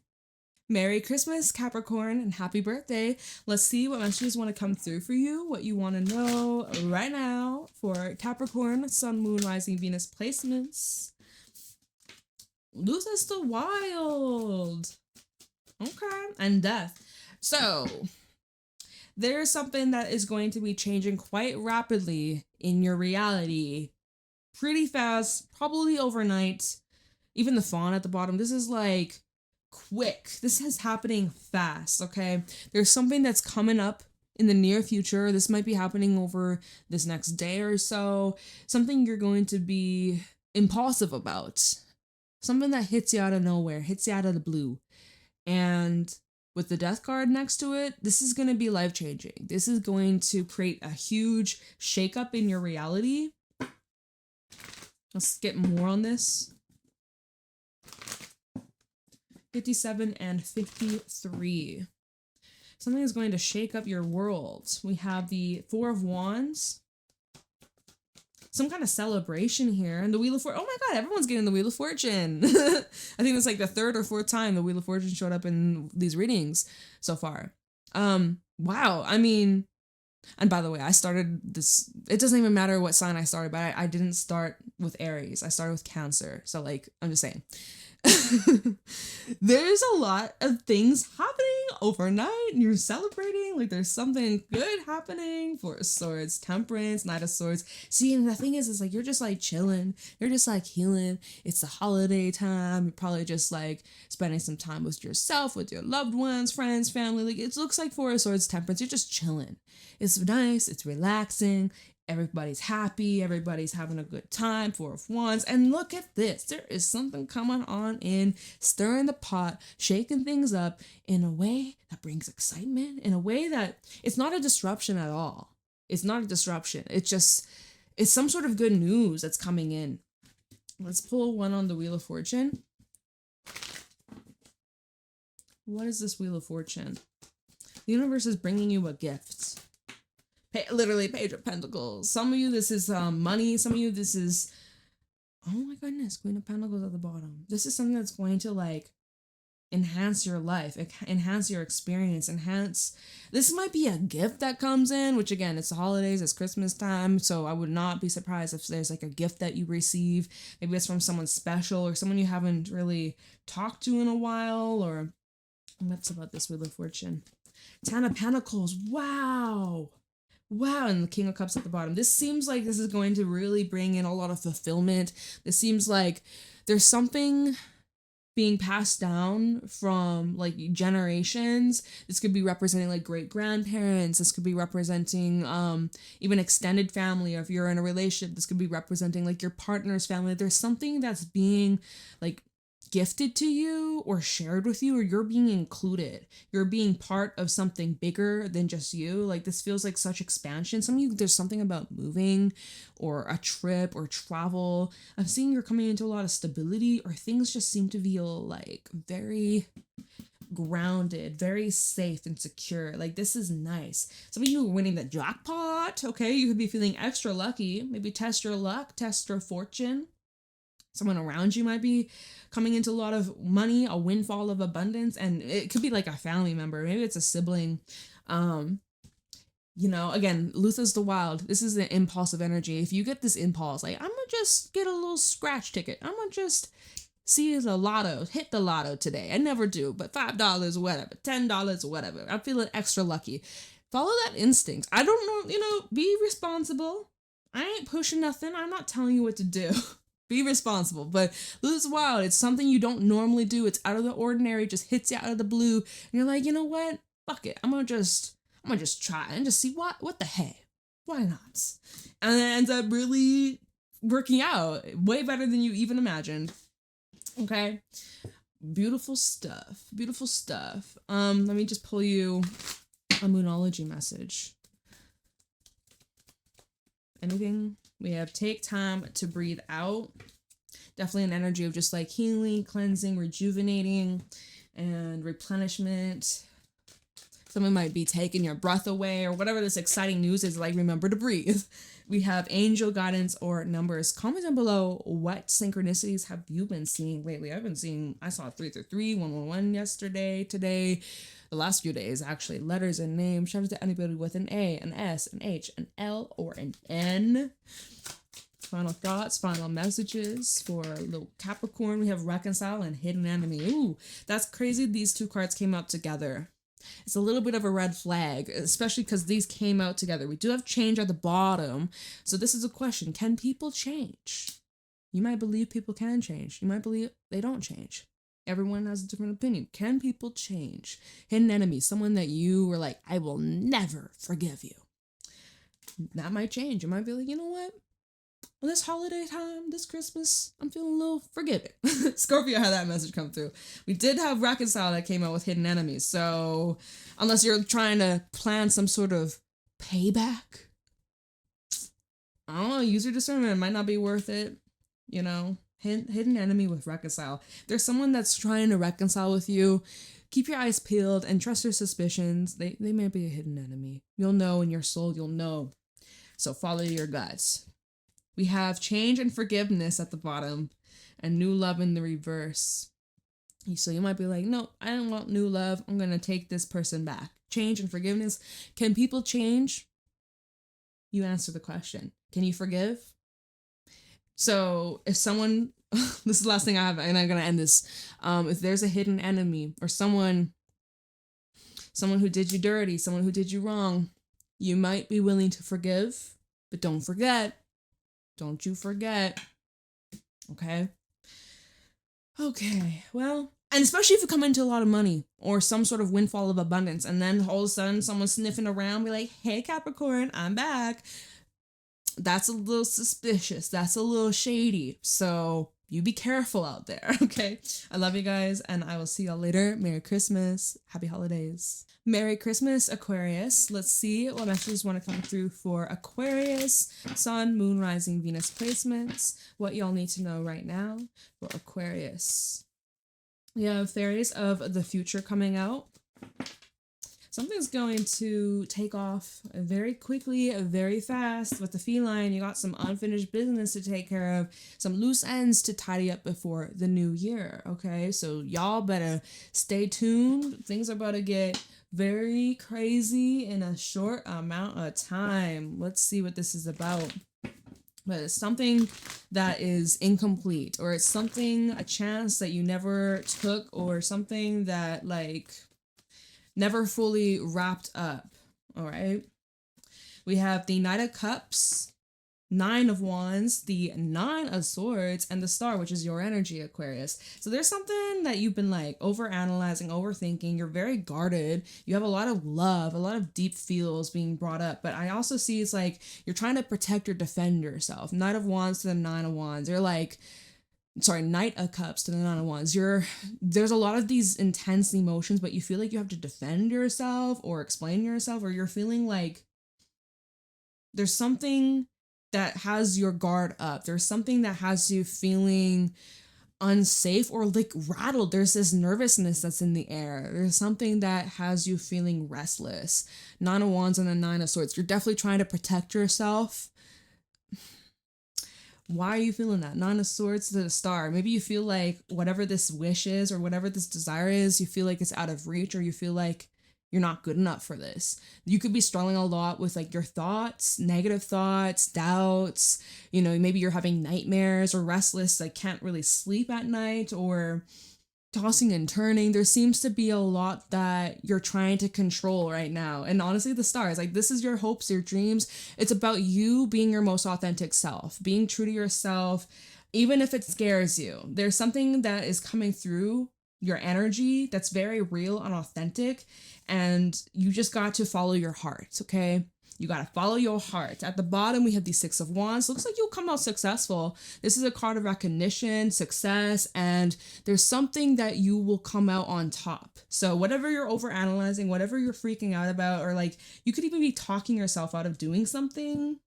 Merry Christmas, Capricorn, and happy birthday. Let's see what messages want to come through for you, what you want to know right now for Capricorn, Sun, Moon, Rising, Venus placements. Lose is the wild. Okay. And death. So, there's something that is going to be changing quite rapidly in your reality. Pretty fast, probably overnight. Even the fawn at the bottom. This is like quick. This is happening fast, okay? There's something that's coming up in the near future. This might be happening over this next day or so. Something you're going to be impulsive about. Something that hits you out of nowhere, hits you out of the blue. And with the death card next to it, this is going to be life-changing. This is going to create a huge shakeup in your reality. Let's get more on this. 57 and 53. Something is going to shake up your world. We have the Four of Wands. Some kind of celebration here. And the Wheel of Fortune. Oh my god, everyone's getting the Wheel of Fortune. I think it's like the third or fourth time the Wheel of Fortune showed up in these readings so far. Wow. I mean, and by the way, I started this, it doesn't even matter what sign I started, but I didn't start with Aries. I started with Cancer. So like, I'm just saying. There's a lot of things happening overnight and you're celebrating. Like there's something good happening. Four of Swords, Temperance, Knight of Swords. See, and the thing is like you're just like chilling. You're just like healing. It's the holiday time. You're probably just like spending some time with yourself, with your loved ones, friends, family. Like it looks like Four of Swords, Temperance. You're just chilling. It's nice. It's relaxing. Everybody's happy. Everybody's having a good time. Four of Wands. And look at this. There is something coming on in, stirring the pot, shaking things up in a way that brings excitement, in a way that it's not a disruption at all. It's not a disruption. It's some sort of good news that's coming in. Let's pull one on the Wheel of Fortune. What is this Wheel of Fortune? The universe is bringing you a gift. Literally Page of Pentacles. Some of you, this is money. Some of you, this is, oh my goodness, Queen of Pentacles at the bottom. This is something that's going to like enhance your life, enhance your experience, this might be a gift that comes in, which again, it's the holidays, it's Christmas time. So I would not be surprised if there's like a gift that you receive. Maybe it's from someone special or someone you haven't really talked to in a while, or what's about this Wheel of Fortune? Ten of Pentacles. Wow. Wow, and the King of Cups at the bottom. This seems like this is going to really bring in a lot of fulfillment. This seems like there's something being passed down from like generations. This could be representing like great grandparents. This could be representing even extended family. Or if you're in a relationship, this could be representing like your partner's family. There's something that's being like gifted to you or shared with you, or you're being included. You're being part of something bigger than just you. Like this feels like such expansion. Some of you, there's something about moving or a trip or travel. I'm seeing you're coming into a lot of stability, or things just seem to feel like very grounded, very safe and secure. Like this is nice. Some of you are winning the jackpot. Okay, you could be feeling extra lucky. Maybe test your luck, test your fortune. Someone around you might be coming into a lot of money, a windfall of abundance, and it could be like a family member. Maybe it's a sibling. You know, again, Luther's the wild. This is an impulsive energy. If you get this impulse, like, I'm gonna just get a little scratch ticket. I'm gonna just see the lotto, hit the lotto today. I never do, but $5 or whatever, $10 or whatever. I'm feeling extra lucky. Follow that instinct. I don't know, you know, be responsible. I ain't pushing nothing. I'm not telling you what to do. Be responsible. But Luther's wild. It's something you don't normally do. It's out of the ordinary, just hits you out of the blue. And you're like, you know what? Fuck it. I'm gonna just try and just see what the heck. Why not? And it ends up really working out way better than you even imagined. Okay. Beautiful stuff. Beautiful stuff. Let me just pull you a Moonology message. Anything? We have take time to breathe out. Definitely an energy of just like healing, cleansing, rejuvenating, and replenishment. Someone might be taking your breath away or whatever this exciting news is, like remember to breathe. We have angel guidance or numbers. Comment down below, what synchronicities have you been seeing lately? I saw 333, 111 yesterday, today, the last few days actually. Letters and names. Shout out to anybody with an A, an S, an H, an L, or an N. Final thoughts, final messages for little Capricorn. We have reconcile and hidden enemy. Ooh, that's crazy. These two cards came out together. It's a little bit of a red flag, especially because these came out together. We do have change at the bottom. So this is a question. Can people change? You might believe people can change. You might believe they don't change. Everyone has a different opinion. Can people change? Hidden enemy, someone that you were like, I will never forgive you. That might change. You might be like, you know what? Well, this holiday time, this Christmas, I'm feeling a little forgiving. Scorpio had that message come through. We did have reconcile that came out with hidden enemies. So unless you're trying to plan some sort of payback, I don't know, use your discernment. It might not be worth it. You know, hidden enemy with reconcile. If there's someone that's trying to reconcile with you, keep your eyes peeled and trust your suspicions. They may be a hidden enemy. You'll know in your soul, you'll know. So follow your guts. We have change and forgiveness at the bottom and new love in the reverse. So you might be like, no, I don't want new love. I'm going to take this person back. Change and forgiveness. Can people change? You answer the question. Can you forgive? So if someone, this is the last thing I have, and I'm going to end this. If there's a hidden enemy or someone who did you dirty, someone who did you wrong, you might be willing to forgive, but don't forget. Don't you forget. Okay? Okay, well, and especially if you come into a lot of money or some sort of windfall of abundance, and then all of a sudden someone's sniffing around, be like, hey, Capricorn, I'm back. That's a little suspicious. That's a little shady. So you be careful out there, okay? I love you guys, and I will see y'all later. Merry Christmas. Happy holidays. Merry Christmas, Aquarius. Let's see what messages want to come through for Aquarius. Sun, Moon, Rising, Venus placements. What y'all need to know right now for Aquarius. We have Fairies of the Future coming out. Something's going to take off very quickly, very fast. With the feline, you got some unfinished business to take care of, some loose ends to tidy up before the new year, okay? So y'all better stay tuned. Things are about to get very crazy in a short amount of time. Let's see what this is about. But it's something that is incomplete, or it's something, a chance that you never took, or something that like never fully wrapped up. All right. We have the Knight of Cups, Nine of Wands, the Nine of Swords, and the Star, which is your energy, Aquarius. So there's something that you've been like overanalyzing, overthinking. You're very guarded. You have a lot of love, a lot of deep feels being brought up. But I also see it's like you're trying to protect or defend yourself. Knight of Wands to the Nine of Wands. You're like, sorry, Knight of Cups to the Nine of Wands. There's a lot of these intense emotions, but you feel like you have to defend yourself or explain yourself, or you're feeling like there's something that has your guard up. There's something that has you feeling unsafe or like rattled. There's this nervousness that's in the air. There's something that has you feeling restless. Nine of Wands and the Nine of Swords. You're definitely trying to protect yourself. Why are you feeling that? Nine of Swords to the Star. Maybe you feel like whatever this wish is or whatever this desire is, you feel like it's out of reach, or you feel like You're not good enough for this. You could be struggling a lot with like your thoughts, negative thoughts, doubts. You know, maybe you're having nightmares or restless, like can't really sleep at night, or tossing and turning. There seems to be a lot that you're trying to control right now. And honestly, the stars, like this is your hopes, your dreams. It's about you being your most authentic self, being true to yourself, even if it scares you. There's something that is coming through your energy that's very real and authentic, and you just got to follow your heart, okay? You got to follow your heart. At the bottom, we have the Six of Wands. Looks like you'll come out successful. This is a card of recognition, success, and there's something that you will come out on top. So whatever you're overanalyzing, whatever you're freaking out about, or like you could even be talking yourself out of doing something.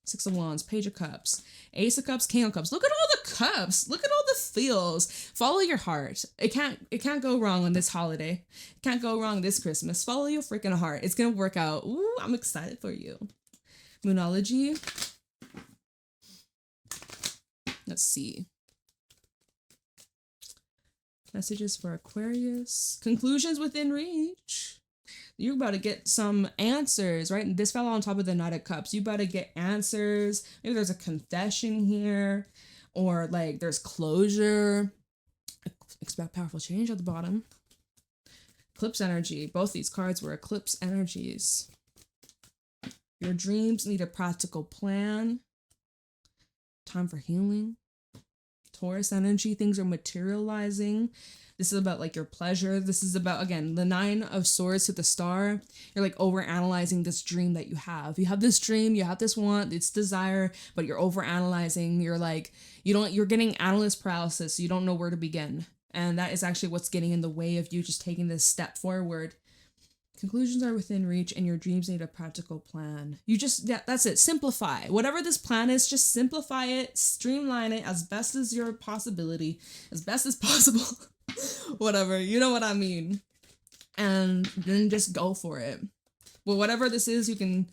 Six of Wands, Page of Cups, Ace of Cups, King of Cups. Look at all the cups. Look at all the feels. Follow your heart. It can't go wrong on this holiday. It can't go wrong this Christmas. Follow your freaking heart. It's gonna work out. Ooh, I'm excited for you. Moonology. Let's see. Messages for Aquarius. Conclusions within reach. You're about to get some answers, right? This fell on top of the Knight of Cups. You about to get answers. Maybe there's a confession here, or like there's closure. Expect powerful change at the bottom. Eclipse energy. Both these cards were eclipse energies. Your dreams need a practical plan. Time for healing. Taurus energy. Things are materializing. This is about like your pleasure. This is about, again, the Nine of Swords to the Star. You're like over analyzing this dream that you have. You have this dream, you have this want, it's desire, but you're over analyzing. You're like, you're getting analyst paralysis. So you don't know where to begin. And that is actually what's getting in the way of you just taking this step forward. Conclusions are within reach, and your dreams need a practical plan. You just, that's it. Simplify. Whatever this plan is, just simplify it, streamline it as best as your possibility, as best as possible. Whatever, you know what I mean. And then just go for it. Well, whatever this is, you can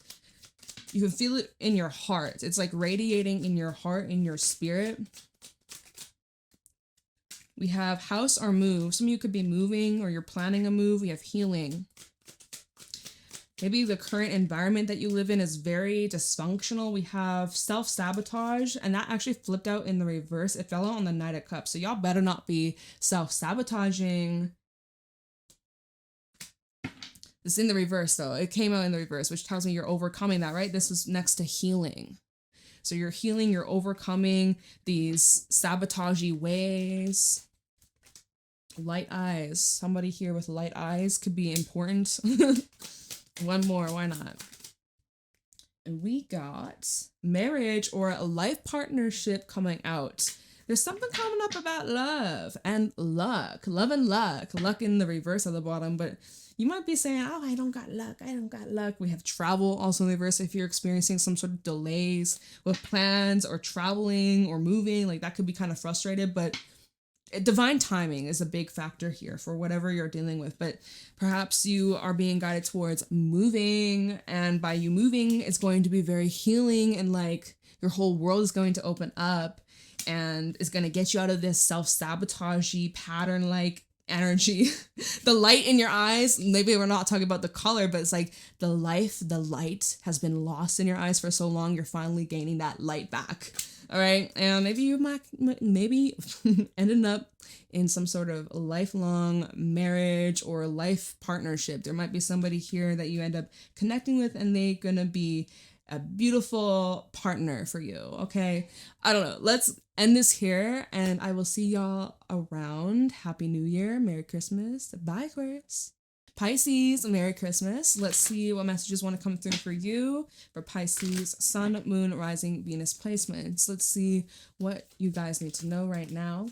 feel it in your heart. It's like radiating in your heart, in your spirit. We have house or move. Some of you could be moving, or you're planning a move. We have healing. Maybe the current environment that you live in is very dysfunctional. We have self-sabotage, and that actually flipped out in the reverse. It fell out on the Knight of Cups. So y'all better not be self-sabotaging. It's in the reverse though. It came out in the reverse, which tells me you're overcoming that, right? This was next to healing. So you're healing, you're overcoming these sabotagey ways. Light eyes. Somebody here with light eyes could be important. One more, why not? And we got marriage or a life partnership coming out. There's something coming up about love and luck. Love and luck. Luck in the reverse at the bottom, but you might be saying, oh, I don't got luck. I don't got luck. We have travel also in the reverse. If you're experiencing some sort of delays with plans or traveling or moving, like that could be kind of frustrated, but divine timing is a big factor here for whatever you're dealing with. But perhaps you are being guided towards moving, and by you moving, it's going to be very healing, and like your whole world is going to open up and is going to get you out of this self-sabotagey pattern like energy. The light in your eyes, maybe we're not talking about the color, but it's like the light has been lost in your eyes for so long. You're finally gaining that light back. All right. And maybe you might ended up in some sort of lifelong marriage or life partnership. There might be somebody here that you end up connecting with, and they're going to be a beautiful partner for you. Okay. I don't know. Let's end this here, and I will see y'all around. Happy New Year. Merry Christmas. Bye, Aquarius. Pisces, Merry Christmas. Let's see what messages want to come through for you for Pisces, Sun, Moon, Rising, Venus placements. Let's see what you guys need to know right now.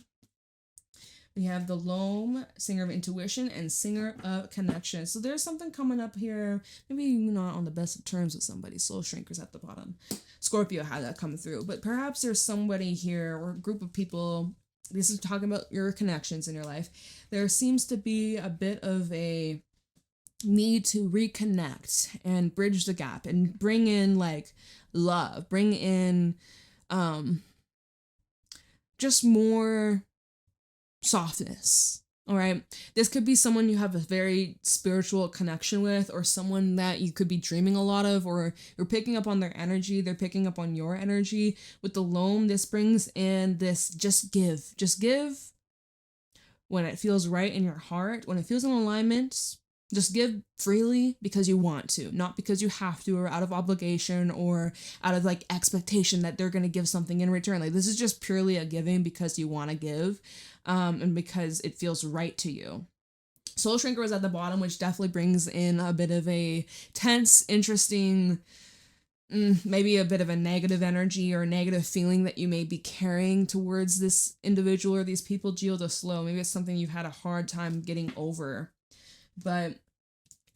We have the Loam, Singer of Intuition, and Singer of Connection. So there's something coming up here. Maybe you're not on the best of terms with somebody. Soul Shrinkers at the bottom. Scorpio had that come through. But perhaps there's somebody here or a group of people. This is talking about your connections in your life. There seems to be a bit of a need to reconnect and bridge the gap and bring in like love, bring in just more softness, All right. This could be someone you have a very spiritual connection with, or someone that you could be dreaming a lot of, or you're picking up on their energy. They're picking up on your energy. With the loam, this brings in this just give. Just give when it feels right in your heart, when it feels in alignment. Just give freely because you want to, not because you have to, or out of obligation, or out of like expectation that they're going to give something in return. Like, this is just purely a giving because you want to give, and because it feels right to you. Soul Shrinker was at the bottom, which definitely brings in a bit of a tense, interesting, maybe a bit of a negative energy or a negative feeling that you may be carrying towards this individual or these people. Geo the Slow, maybe it's something you've had a hard time getting over. But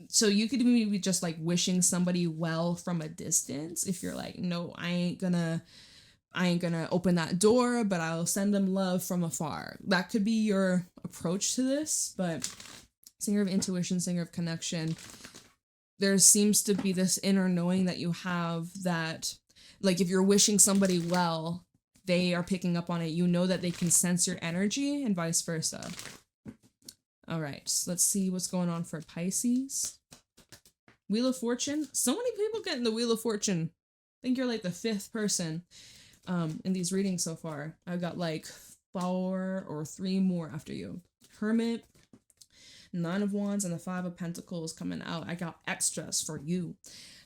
so you could maybe just like wishing somebody well from a distance. If you're like, no, I ain't gonna open that door, but I'll send them love from afar. That could be your approach to this. But singer of intuition, singer of connection, there seems to be this inner knowing that you have that, like, if you're wishing somebody well, they are picking up on it. You know that they can sense your energy, and vice versa. All right, so let's see what's going on for Pisces. Wheel of Fortune. So many people getting the Wheel of Fortune. I think you're like the 5th person in these readings so far. I've got like 4 or 3 more after you. Hermit, 9 of Wands, and the 5 of Pentacles coming out. I got extras for you.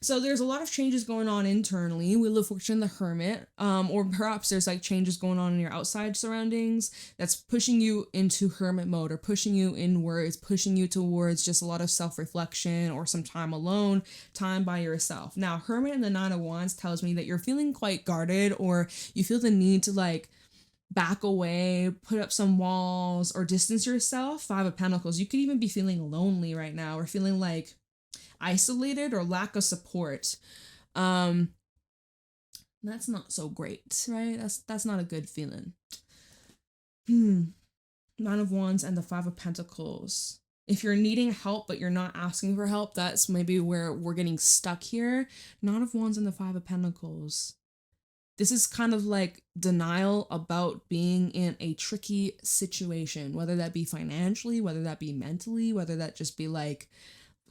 So there's a lot of changes going on internally. Wheel of Fortune, the Hermit, or perhaps there's like changes going on in your outside surroundings that's pushing you into hermit mode, or pushing you inwards, pushing you towards just a lot of self-reflection or some time alone, time by yourself. Now, Hermit and the 9 of Wands tells me that you're feeling quite guarded, or you feel the need to like back away, put up some walls, or distance yourself. 5 of Pentacles. You could even be feeling lonely right now, or feeling like isolated, or lack of support. That's not so great, right? That's not a good feeling. 9 of Wands and the 5 of Pentacles. If you're needing help but you're not asking for help, that's maybe where we're getting stuck here. 9 of Wands and the 5 of Pentacles. This is kind of like denial about being in a tricky situation, whether that be financially, whether that be mentally, whether that just be like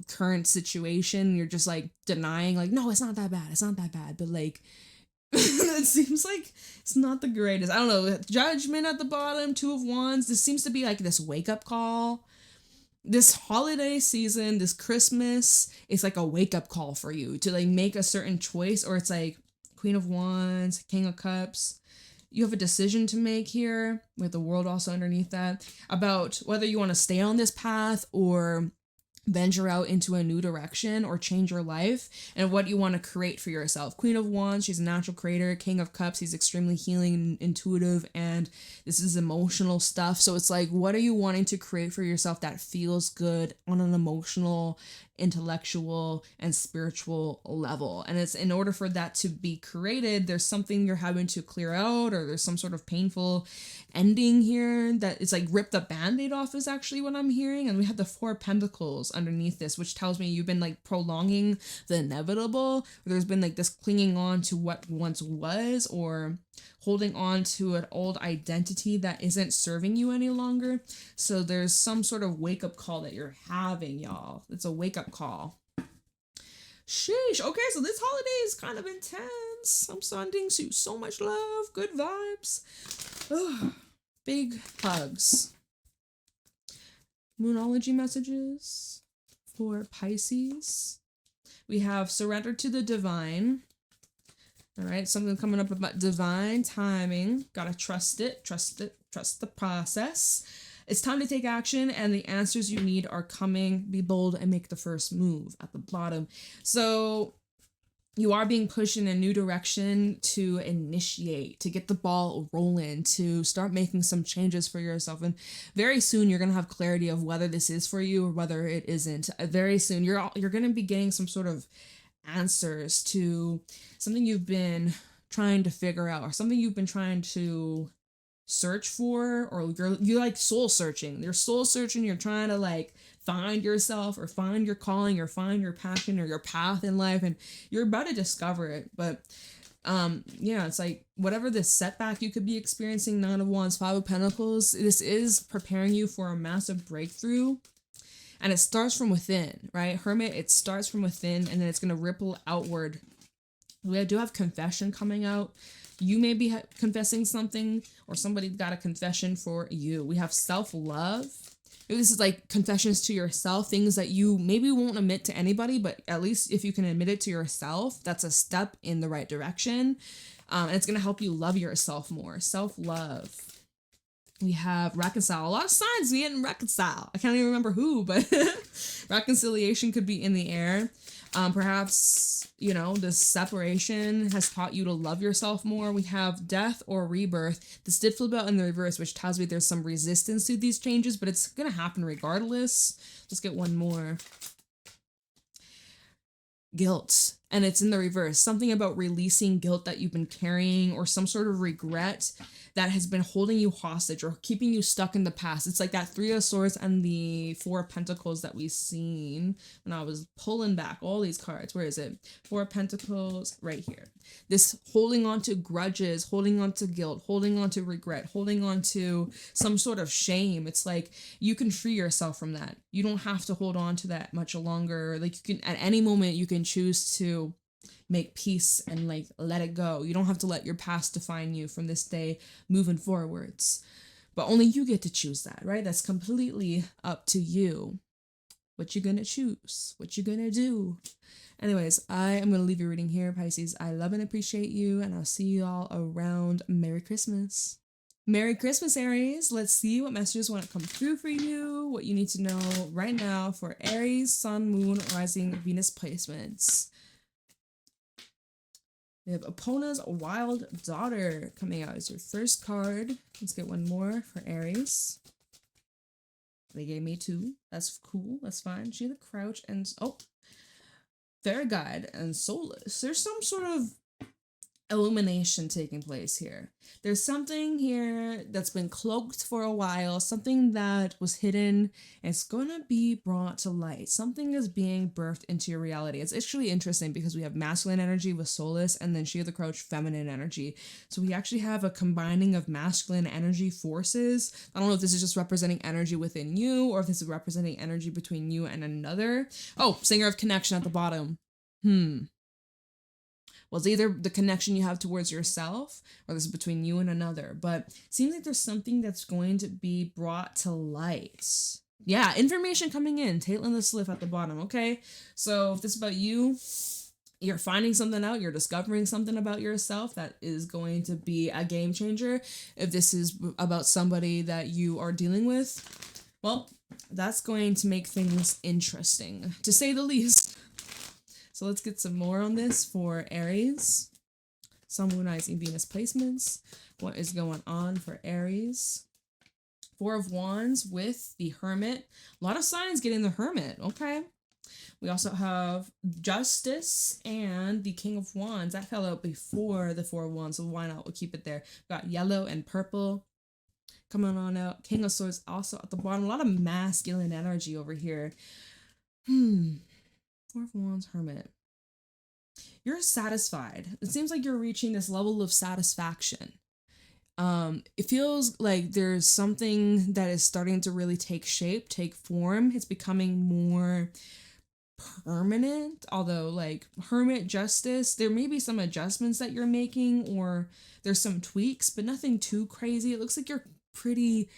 current situation. You're just like denying, like, no, it's not that bad, but like it seems like it's not the greatest. I don't know. Judgment at the bottom, 2 of Wands. This seems to be like this wake-up call. This holiday season, this Christmas, it's like a wake-up call for you to like make a certain choice. Or it's like Queen of Wands, King of Cups. You have a decision to make here, with the World also underneath that, about whether you want to stay on this path or venture out into a new direction or change your life, and what you want to create for yourself. Queen of Wands, she's a natural creator. King of Cups, he's extremely healing and intuitive, and this is emotional stuff. So it's like, what are you wanting to create for yourself that feels good on an emotional, intellectual, and spiritual level? And it's in order for that to be created, there's something you're having to clear out, or there's some sort of painful ending here that it's like rip the band-aid off, is actually what I'm hearing. And we have the 4 of Pentacles underneath this, which tells me you've been like prolonging the inevitable. There's been like this clinging on to what once was, or holding on to an old identity that isn't serving you any longer. So there's some sort of wake-up call that you're having, y'all. It's a wake-up call. Sheesh. Okay, so this holiday is kind of intense. I'm sending you so much love, good vibes. Ugh. Big hugs. Moonology messages for Pisces. We have surrender to the divine. All right, something coming up about divine timing. Gotta trust it, trust the process. It's time to take action, and the answers you need are coming. Be bold and make the first move at the bottom. So you are being pushed in a new direction to initiate, to get the ball rolling, to start making some changes for yourself. And very soon you're going to have clarity of whether this is for you or whether it isn't. Very soon you're going to be getting some sort of answers to something you've been trying to figure out, or something you've been trying to search for, or you're like soul searching. You're soul searching. You're trying to like find yourself, or find your calling, or find your passion, or your path in life, and you're about to discover it. But Yeah, it's like whatever this setback you could be experiencing, Nine of Wands, Five of Pentacles, this is preparing you for a massive breakthrough. And it starts from within, right? Hermit, it starts from within and then it's going to ripple outward. We do have confession coming out. You may be confessing something, or somebody got a confession for you. We have self-love. This is like confessions to yourself, things that you maybe won't admit to anybody, but at least if you can admit it to yourself, that's a step in the right direction. And it's going to help you love yourself more. Self-love. We have reconcile. A lot of signs we didn't reconcile. I can't even remember who, but reconciliation could be in the air. Perhaps, you know, this separation has taught you to love yourself more. We have death or rebirth. This did flip out in the reverse, which tells me there's some resistance to these changes, but it's going to happen regardless. Let's get one more. Guilt. And it's in the reverse. Something about releasing guilt that you've been carrying, or some sort of regret that has been holding you hostage or keeping you stuck in the past. It's like that Three of Swords and the Four of Pentacles that we've seen when I was pulling back all these cards. Where is it? Four of Pentacles right here. This holding on to grudges, holding on to guilt, holding on to regret, holding on to some sort of shame. It's like you can free yourself from that. You don't have to hold on to that much longer. Like you can, at any moment, you can choose to make peace and like let it go. You don't have to let your past define you from this day moving forwards. But only you get to choose that, right? That's completely up to you. What you're gonna choose, what you're gonna do. Anyways, I am gonna leave your reading here, Pisces. I love and appreciate you, and I'll see you all around. Merry Christmas. Merry Christmas, Aries. Let's see what messages want to come through for you, what you need to know right now for Aries, Sun, Moon, Rising, Venus placements. We have Epona's Wild Daughter coming out as your first card. Let's get one more for Aries. They gave me two. That's cool. That's fine. She the Crouch and Fair Guide and Soulless. There's some sort of illumination taking place here. There's something here that's been cloaked for a while, something that was hidden, and it's gonna be brought to light. Something is being birthed into your reality. It's actually interesting because we have masculine energy with Soulless, and then She of the Crouch, feminine energy. So we actually have a combining of masculine energy forces. I don't know if this is just representing energy within you, or if this is representing energy between you and another. Oh, Singer of Connection at the bottom. Well, it's either the connection you have towards yourself or this is between you and another. But it seems like there's something that's going to be brought to light. Yeah, information coming in. Caitlin the Sliff at the bottom, okay? So if this is about you, you're finding something out, you're discovering something about yourself that is going to be a game changer. If this is about somebody that you are dealing with, well, that's going to make things interesting, to say the least. So let's get some more on this for Aries. Sun, Moon, Rising, Venus placements. What is going on for Aries? Four of Wands with the Hermit. A lot of signs getting the Hermit. Okay. We also have Justice and the King of Wands. That fell out before the Four of Wands, so why not? We'll keep it there. We've got yellow and purple coming on out. King of Swords also at the bottom. A lot of masculine energy over here. Four of Wands, Hermit. You're satisfied. It seems like you're reaching this level of satisfaction. It feels like there's something that is starting to really take shape, take form. It's becoming more permanent, although like Hermit, Justice, there may be some adjustments that you're making, or there's some tweaks, but nothing too crazy. It looks like you're pretty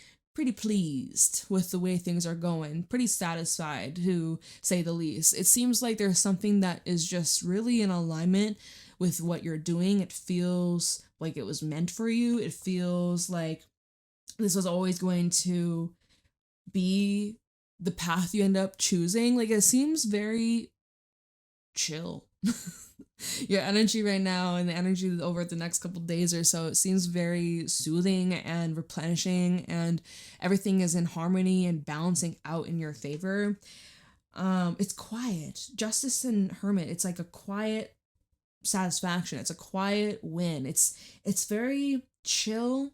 pleased with the way things are going, pretty satisfied to say the least. It seems like there's something that is just really in alignment with what you're doing. It feels like it was meant for you. It feels like this was always going to be the path you end up choosing. Like it seems very chill. Your energy right now and the energy over the next couple days or so, it seems very soothing and replenishing, and everything is in harmony and balancing out in your favor. It's quiet. Justice and Hermit, it's like a quiet satisfaction. It's a quiet win. It's very chill,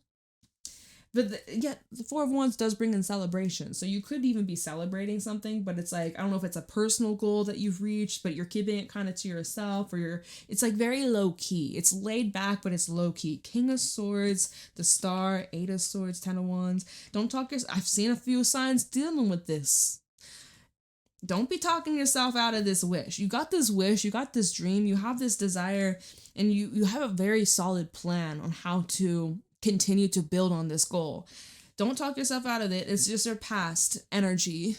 But yet the Four of Wands does bring in celebration. So you could even be celebrating something, but it's like, I don't know if it's a personal goal that you've reached, but you're keeping it kind of to yourself, or it's like very low key. It's laid back, but it's low key. King of Swords, the Star, Eight of Swords, Ten of Wands. Don't talk yourself. I've seen a few signs dealing with this. Don't be talking yourself out of this wish. You got this wish, you got this dream, you have this desire, and you have a very solid plan on how to continue to build on this goal. Don't talk yourself out of it. It's just your past energy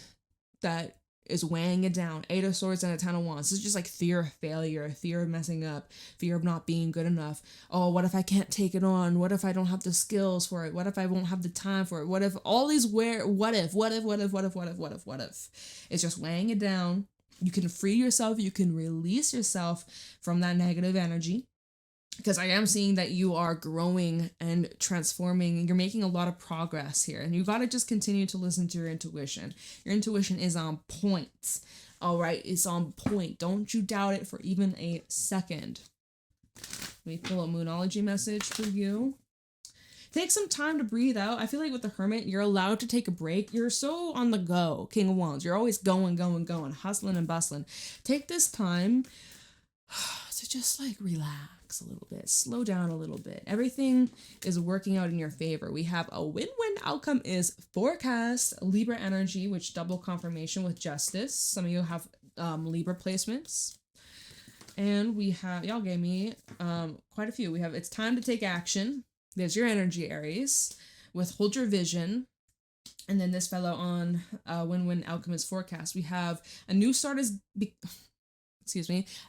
that is weighing it down. Eight of Swords and a Ten of Wands. It's just like fear of failure, fear of messing up, fear of not being good enough. Oh, what if I can't take it on? What if I don't have the skills for it? What if I won't have the time for it? What if all these what if? It's just weighing it down. You can free yourself. You can release yourself from that negative energy. Because I am seeing that you are growing and transforming, and you're making a lot of progress here. And you got to just continue to listen to your intuition. Your intuition is on point. All right, it's on point. Don't you doubt it for even a second. Let me pull a Moonology message for you. Take some time to breathe out. I feel like with the Hermit, you're allowed to take a break. You're so on the go, King of Wands. You're always going, hustling and bustling. Take this time to just like relax a little bit, slow down a little bit. Everything is working out in your favor. We have a win-win outcome is forecast, Libra energy, which double confirmation with justice. Some of you have Libra placements. And we have, y'all gave me quite a few. We have it's time to take action. There's your energy, Aries. Withhold your vision. And then this fellow on win-win outcome is forecast. We have a new start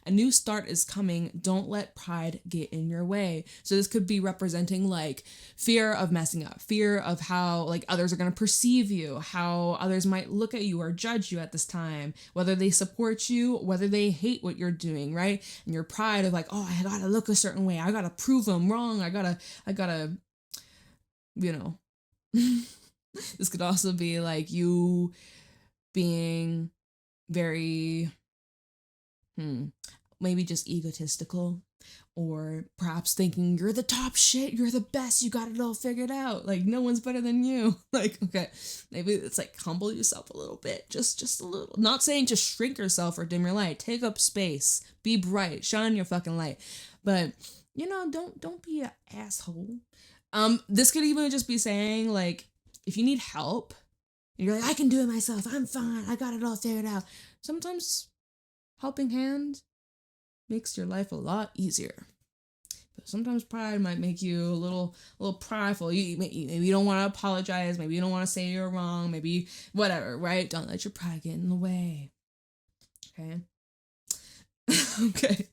a new start is coming. Don't let pride get in your way. So this could be representing like fear of messing up, fear of how like others are going to perceive you, how others might look at you or judge you at this time, whether they support you, whether they hate what you're doing, right? And your pride of like, oh, I gotta look a certain way. I gotta prove them wrong. I gotta, you know, this could also be like you being very maybe just egotistical, or perhaps thinking you're the top shit, you're the best, you got it all figured out, like no one's better than you. Like, okay, maybe it's like humble yourself a little bit, just a little. Not saying just shrink yourself or dim your light. Take up space, be bright, shine your fucking light, but you know, don't be an asshole. This could even just be saying like, if you need help and you're like, I can do it myself, I'm fine, I got it all figured out. Sometimes helping hand makes your life a lot easier. But sometimes pride might make you a little prideful. Maybe you don't want to apologize. Maybe you don't want to say you're wrong. Maybe whatever, right? Don't let your pride get in the way. Okay. Okay.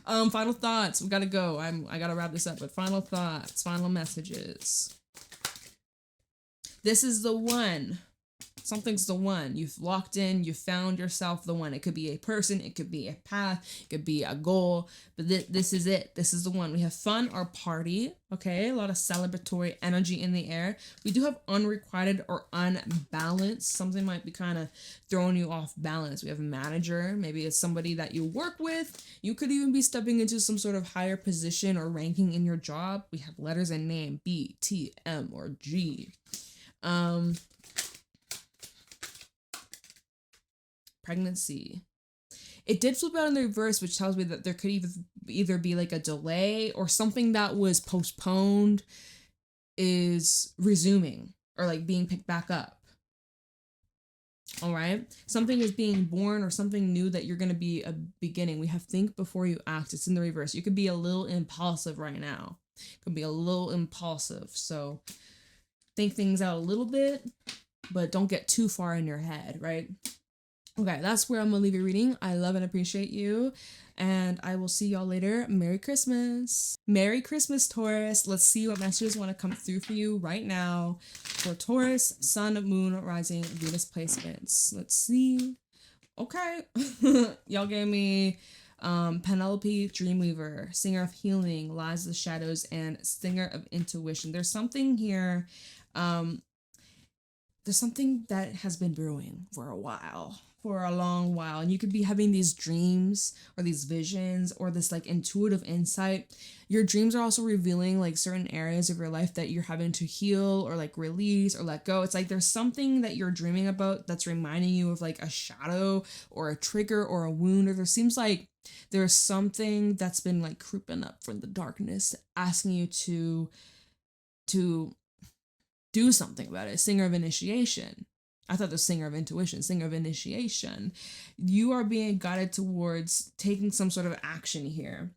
Final thoughts. We gotta go. I gotta wrap this up. But final thoughts, final messages. This is the one. Something's the one. You've locked in, you found yourself the one. It could be a person, it could be a path, it could be a goal, but this is it. This is the one. We have fun or party, okay? A lot of celebratory energy in the air. We do have unrequited or unbalanced. Something might be kind of throwing you off balance. We have a manager. Maybe it's somebody that you work with. You could even be stepping into some sort of higher position or ranking in your job. We have letters and name, B, T, M, or G. Pregnancy. It did flip out in the reverse, which tells me that there could either be like a delay, or something that was postponed is resuming or like being picked back up. All right. Something is being born, or something new that you're going to be a beginning. We have think before you act. It's in the reverse. You could be a little impulsive right now. Could be a little impulsive. So think things out a little bit, but don't get too far in your head, right? Okay, that's where I'm gonna leave your reading. I love and appreciate you, and I will see y'all later. Merry Christmas. Merry Christmas, Taurus. Let's see what messages want to come through for you right now for Taurus, Sun, Moon, Rising, Venus placements. Let's see. Okay. Y'all gave me Penelope, Dreamweaver, Singer of Healing, Lies of the Shadows, and Singer of Intuition. There's something here. There's something that has been brewing for a while. for a long while, and you could be having these dreams or these visions or this like intuitive insight. Your dreams are also revealing like certain areas of your life that you're having to heal or like release or let go. It's like there's something that you're dreaming about that's reminding you of like a shadow or a trigger or a wound, or there seems like there's something that's been like creeping up from the darkness asking you to do something about it. Singer of initiation. I thought the singer of intuition, singer of initiation. You are being guided towards taking some sort of action here.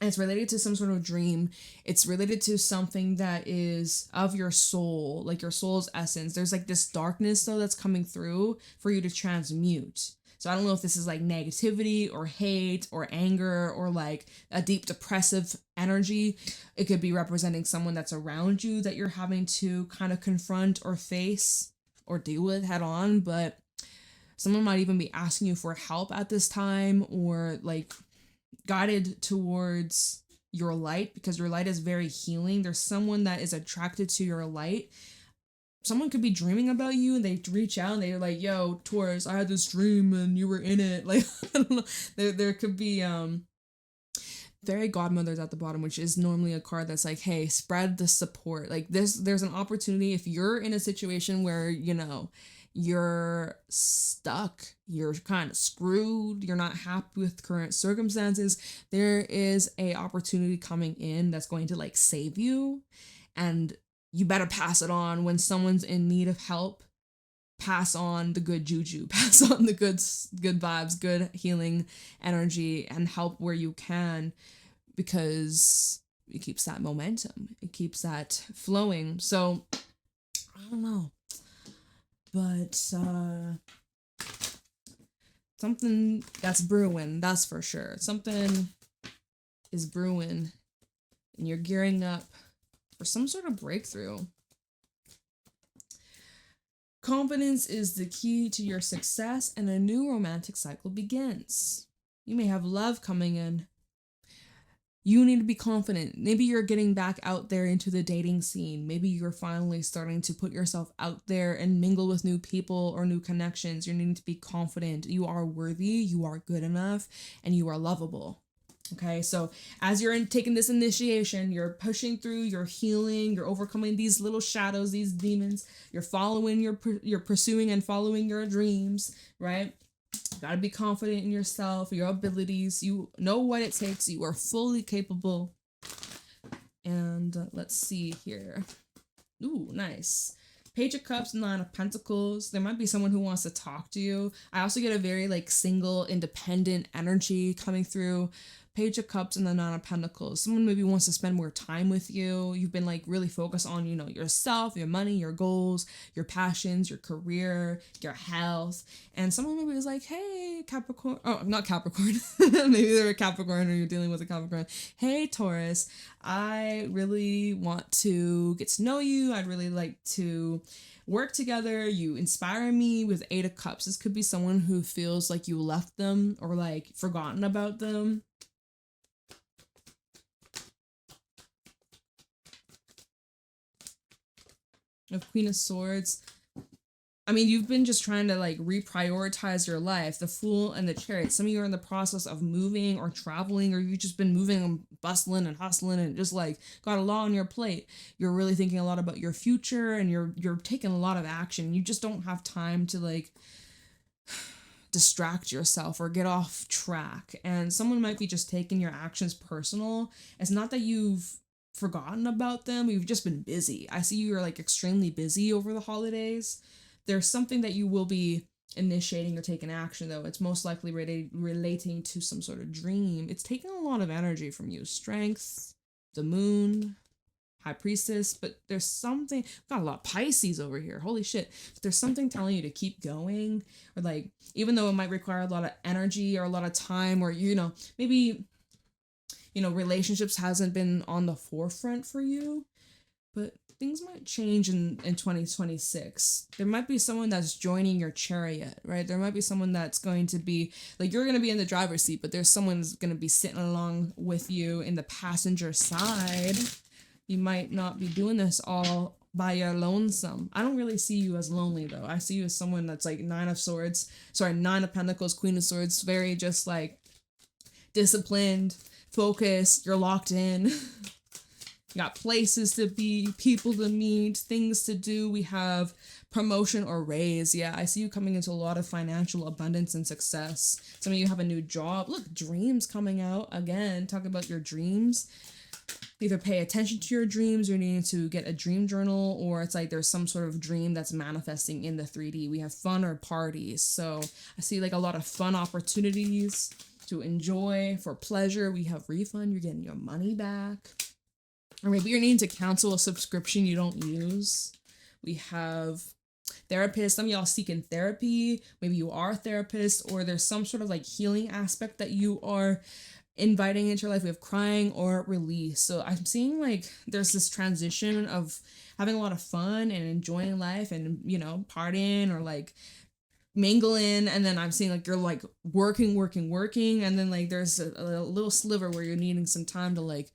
And it's related to some sort of dream. It's related to something that is of your soul, like your soul's essence. There's like this darkness though that's coming through for you to transmute. So I don't know if this is like negativity or hate or anger or like a deep depressive energy. It could be representing someone that's around you that you're having to kind of confront or face or deal with head on. But someone might even be asking you for help at this time, or like guided towards your light, because your light is very healing. There's someone that is attracted to your light. Someone could be dreaming about you and they reach out and they're like, yo, Taurus, I had this dream and you were in it. Like, I don't know. There could be fairy godmothers at the bottom, which is normally a card that's like, hey, spread the support. Like there's an opportunity if you're in a situation where, you know, you're stuck, you're kind of screwed, you're not happy with current circumstances, there is a opportunity coming in that's going to like save you, and you better pass it on. When someone's in need of help, pass on the good juju, pass on the good vibes, good healing energy, and help where you can, because it keeps that momentum, it keeps that flowing. So I don't know, but something that's brewing, that's for sure. Something is brewing and you're gearing up for some sort of breakthrough. Confidence is the key to your success, and a new romantic cycle begins. You may have love coming in. You need to be confident. Maybe you're getting back out there into the dating scene. Maybe you're finally starting to put yourself out there and mingle with new people or new connections. You need to be confident. You are worthy, you are good enough, and you are lovable. Okay, so as you're taking this initiation, you're pushing through, you're healing, you're overcoming these little shadows, these demons, you're following, you're pursuing and following your dreams, right? You gotta be confident in yourself, your abilities. You know what it takes. You are fully capable. And let's see here. Ooh, nice. Page of Cups, Nine of Pentacles. There might be someone who wants to talk to you. I also get a very like single, independent energy coming through. Page of Cups and the Nine of Pentacles. Someone maybe wants to spend more time with you. You've been like really focused on, you know, yourself, your money, your goals, your passions, your career, your health. And someone maybe is like, hey, Capricorn. Oh, not Capricorn. Maybe they're a Capricorn or you're dealing with a Capricorn. Hey, Taurus, I really want to get to know you. I'd really like to work together. You inspire me. With Eight of Cups. This could be someone who feels like you left them or like forgotten about them. Of Queen of Swords. I mean, you've been just trying to like reprioritize your life. The Fool and the Chariot. Some of you are in the process of moving or traveling, or you've just been moving and bustling and hustling and just like got a lot on your plate. You're really thinking a lot about your future, and you're taking a lot of action. You just don't have time to like distract yourself or get off track. And someone might be just taking your actions personal. It's not that you've forgotten about them. You've just been busy. I see you're like extremely busy over the holidays. There's something that you will be initiating or taking action, though. It's most likely relating to some sort of dream. It's taking a lot of energy from you. Strength, the Moon, High Priestess, but there's something, got a lot of Pisces over here. Holy shit. There's something telling you to keep going, or like, even though it might require a lot of energy or a lot of time, or, you know, maybe, you know, relationships hasn't been on the forefront for you, but things might change in 2026. There might be someone that's joining your chariot, right? There might be someone that's going to be, like, you're going to be in the driver's seat, but there's someone who's going to be sitting along with you in the passenger side. You might not be doing this all by your lonesome. I don't really see you as lonely though. I see you as someone that's like Nine of Pentacles, Queen of Swords, very just like disciplined, focused, you're locked in. You got places to be, people to meet, things to do. We have promotion or raise. Yeah, I see you coming into a lot of financial abundance and success. Some of you have a new job. Look, dreams coming out. Again, talk about your dreams. Either pay attention to your dreams, you're needing to get a dream journal, or it's like there's some sort of dream that's manifesting in the 3D. We have fun or parties. So I see like a lot of fun opportunities to enjoy for pleasure. We have refund, you're getting your money back. Or maybe you're needing to cancel a subscription you don't use. We have therapists. Some of y'all seeking therapy. Maybe you are a therapist, or there's some sort of like healing aspect that you are inviting into your life. We have crying or release. So I'm seeing like there's this transition of having a lot of fun and enjoying life and, you know, partying or like mingling. And then I'm seeing like you're like working. And then like there's a little sliver where you're needing some time to like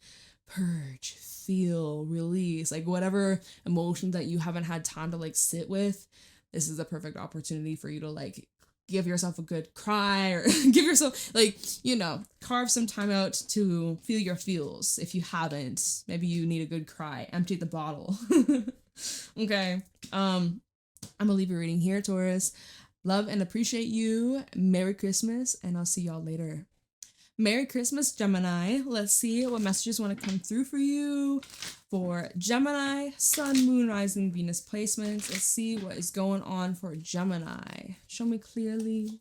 purge, feel, release, like whatever emotions that you haven't had time to like sit with. This is the perfect opportunity for you to like give yourself a good cry, or give yourself like, you know, carve some time out to feel your feels. If you haven't, maybe you need a good cry. Empty the bottle. Okay. I'm gonna leave your reading here, Taurus. Love and appreciate you. Merry Christmas, and I'll see y'all later. Merry Christmas, Gemini. Let's see what messages want to come through for you for Gemini, Sun, Moon, Rising, Venus placements. Let's see what is going on for Gemini. Show me clearly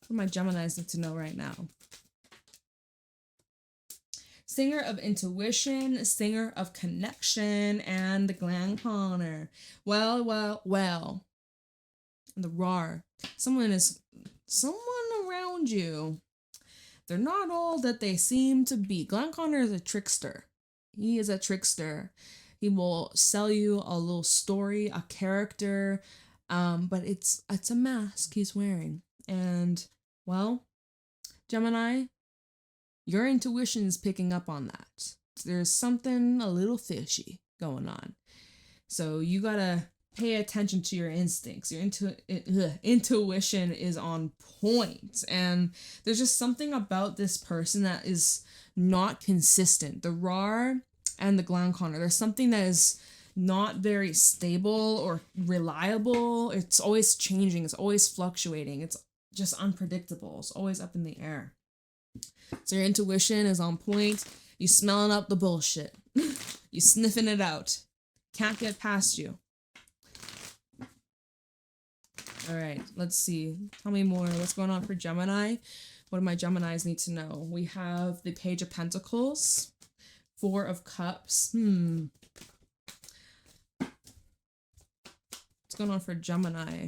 what my Geminis need to know right now. Singer of intuition, singer of connection, and the Gland Connor. Well. And the RAR. Someone around you. They're not all that they seem to be. Gland Connor is a trickster. He is a trickster. He will sell you a little story, a character, but it's a mask he's wearing. And, well, Gemini, your intuition is picking up on that. There's something a little fishy going on. So you gotta pay attention to your instincts. Your intuition is on point. And there's just something about this person that is not consistent. The RAR and the Gland Connor, there's something that is not very stable or reliable. It's always changing. It's always fluctuating. It's just unpredictable. It's always up in the air. So your intuition is on point. You smelling up the bullshit. You sniffing it out. Can't get past you. All right, let's see. Tell me more. What's going on for Gemini? What do my Geminis need to know? We have the Page of Pentacles, Four of Cups. What's going on for Gemini?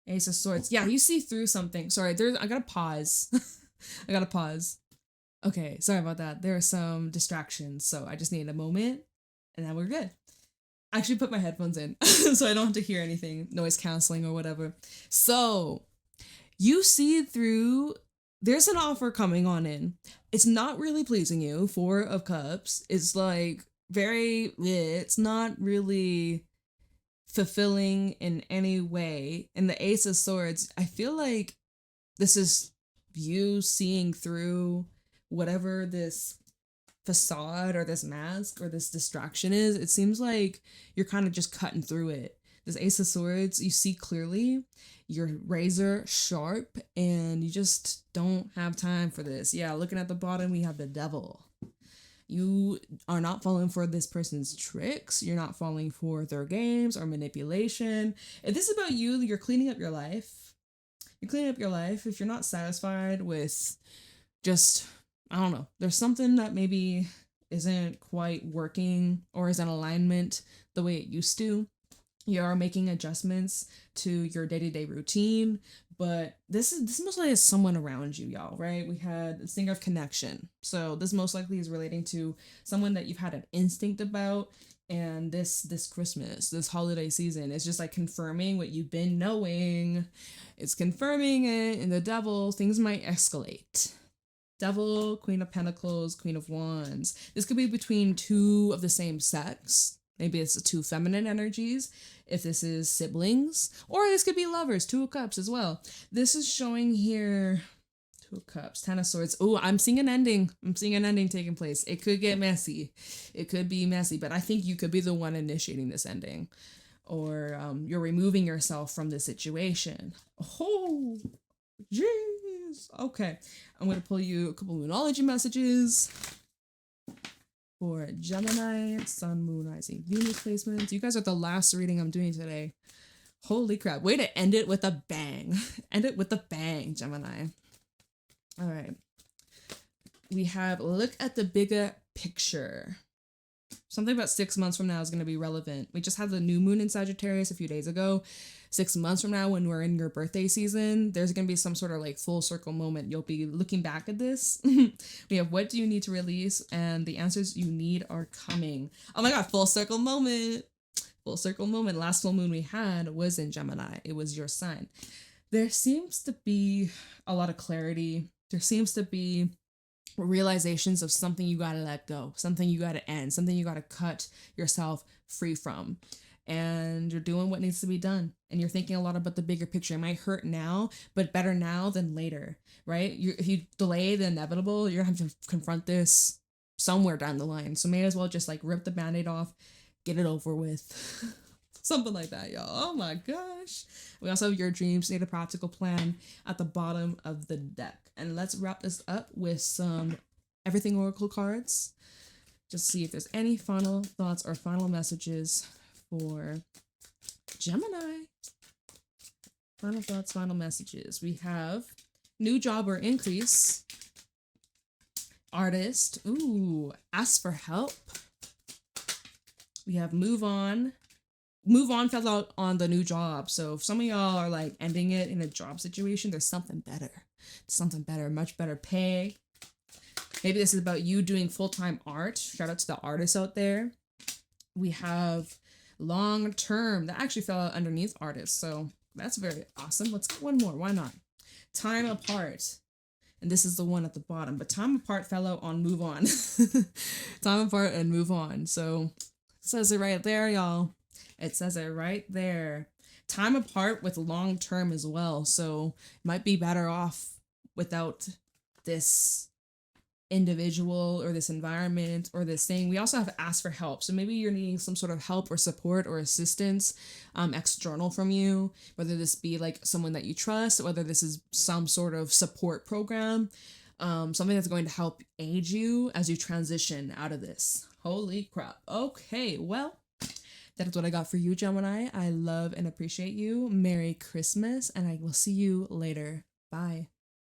Ace of Swords. Yeah, you see through something. Sorry, I gotta pause. I gotta pause. Okay, sorry about that. There are some distractions, so I just need a moment, and then we're good. I actually put my headphones in so I don't have to hear anything, noise canceling or whatever. So you see through, there's an offer coming on in. It's not really pleasing you. Four of Cups. It's like it's not really fulfilling in any way. And the Ace of Swords, I feel like this is you seeing through whatever this facade or this mask or this distraction is. It seems like you're kind of just cutting through it. This Ace of Swords, you see clearly, you're razor sharp, and you just don't have time for this. Yeah, looking at the bottom, we have the Devil. You are not falling for this person's tricks. You're not falling for their games or manipulation. If this is about you, you're cleaning up your life. You're cleaning up your life. If you're not satisfied with just, I don't know, there's something that maybe isn't quite working or is in alignment the way it used to. You are making adjustments to your day-to-day routine, but this most likely is someone around you, y'all, right? We had a singer of connection. So this most likely is relating to someone that you've had an instinct about, and this Christmas, this holiday season is just like confirming what you've been knowing. It's confirming it, and the Devil, things might escalate. Devil, Queen of Pentacles, Queen of Wands. This could be between two of the same sex. Maybe it's the two feminine energies, if this is siblings. Or this could be lovers, Two of Cups as well. This is showing here, Two of Cups, Ten of Swords. Oh, I'm seeing an ending. I'm seeing an ending taking place. It could get messy. It could be messy, but I think you could be the one initiating this ending. Or you're removing yourself from the situation. Oh, jeez. Okay, I'm going to pull you a couple Moonology messages for Gemini, Sun, Moon, Rising, Venus placements. You guys are the last reading I'm doing today. Holy crap. Way to end it with a bang. End it with a bang, Gemini. All right. We have look at the bigger picture. Something about 6 months from now is going to be relevant. We just had the new moon in Sagittarius a few days ago. 6 months from now, when we're in your birthday season, there's going to be some sort of like full circle moment. You'll be looking back at this. We have what do you need to release? And the answers you need are coming. Oh my God, full circle moment. Full circle moment. Last full moon we had was in Gemini. It was your sign. There seems to be a lot of clarity. There seems to be realizations of something you gotta let go, something you gotta end, something you gotta cut yourself free from. And you're doing what needs to be done. And you're thinking a lot about the bigger picture. It might hurt now, but better now than later, right? If you delay the inevitable, you're gonna have to confront this somewhere down the line. So may as well just like rip the Band-Aid off, get it over with. Something like that, y'all. Oh my gosh. We also have your dreams need a practical plan at the bottom of the deck. And let's wrap this up with some Everything Oracle cards. Just see if there's any final thoughts or final messages for Gemini. Final thoughts, final messages. We have new job or increase. Artist. Ooh, ask for help. We have move on. Move on fell out on the new job. So if some of y'all are like ending it in a job situation, there's something better. Something better, much better pay. Maybe this is about you doing full-time art. Shout out to the artists out there. We have long term. That actually fell out underneath artists. So that's very awesome. Let's get one more. Why not? Time apart. And this is the one at the bottom. But time apart fell out on move on. Time apart and move on. So it says it right there, y'all. It says it right there. Time apart with long term as well. So might be better off without this individual or this environment or this thing. We also have ask for help. So maybe you're needing some sort of help or support or assistance external from you, whether this be like someone that you trust, whether this is some sort of support program, something that's going to help aid you as you transition out of this. Holy crap. Okay, well, that is what I got for you, Gemini. I love and appreciate you. Merry Christmas, and I will see you later. Bye.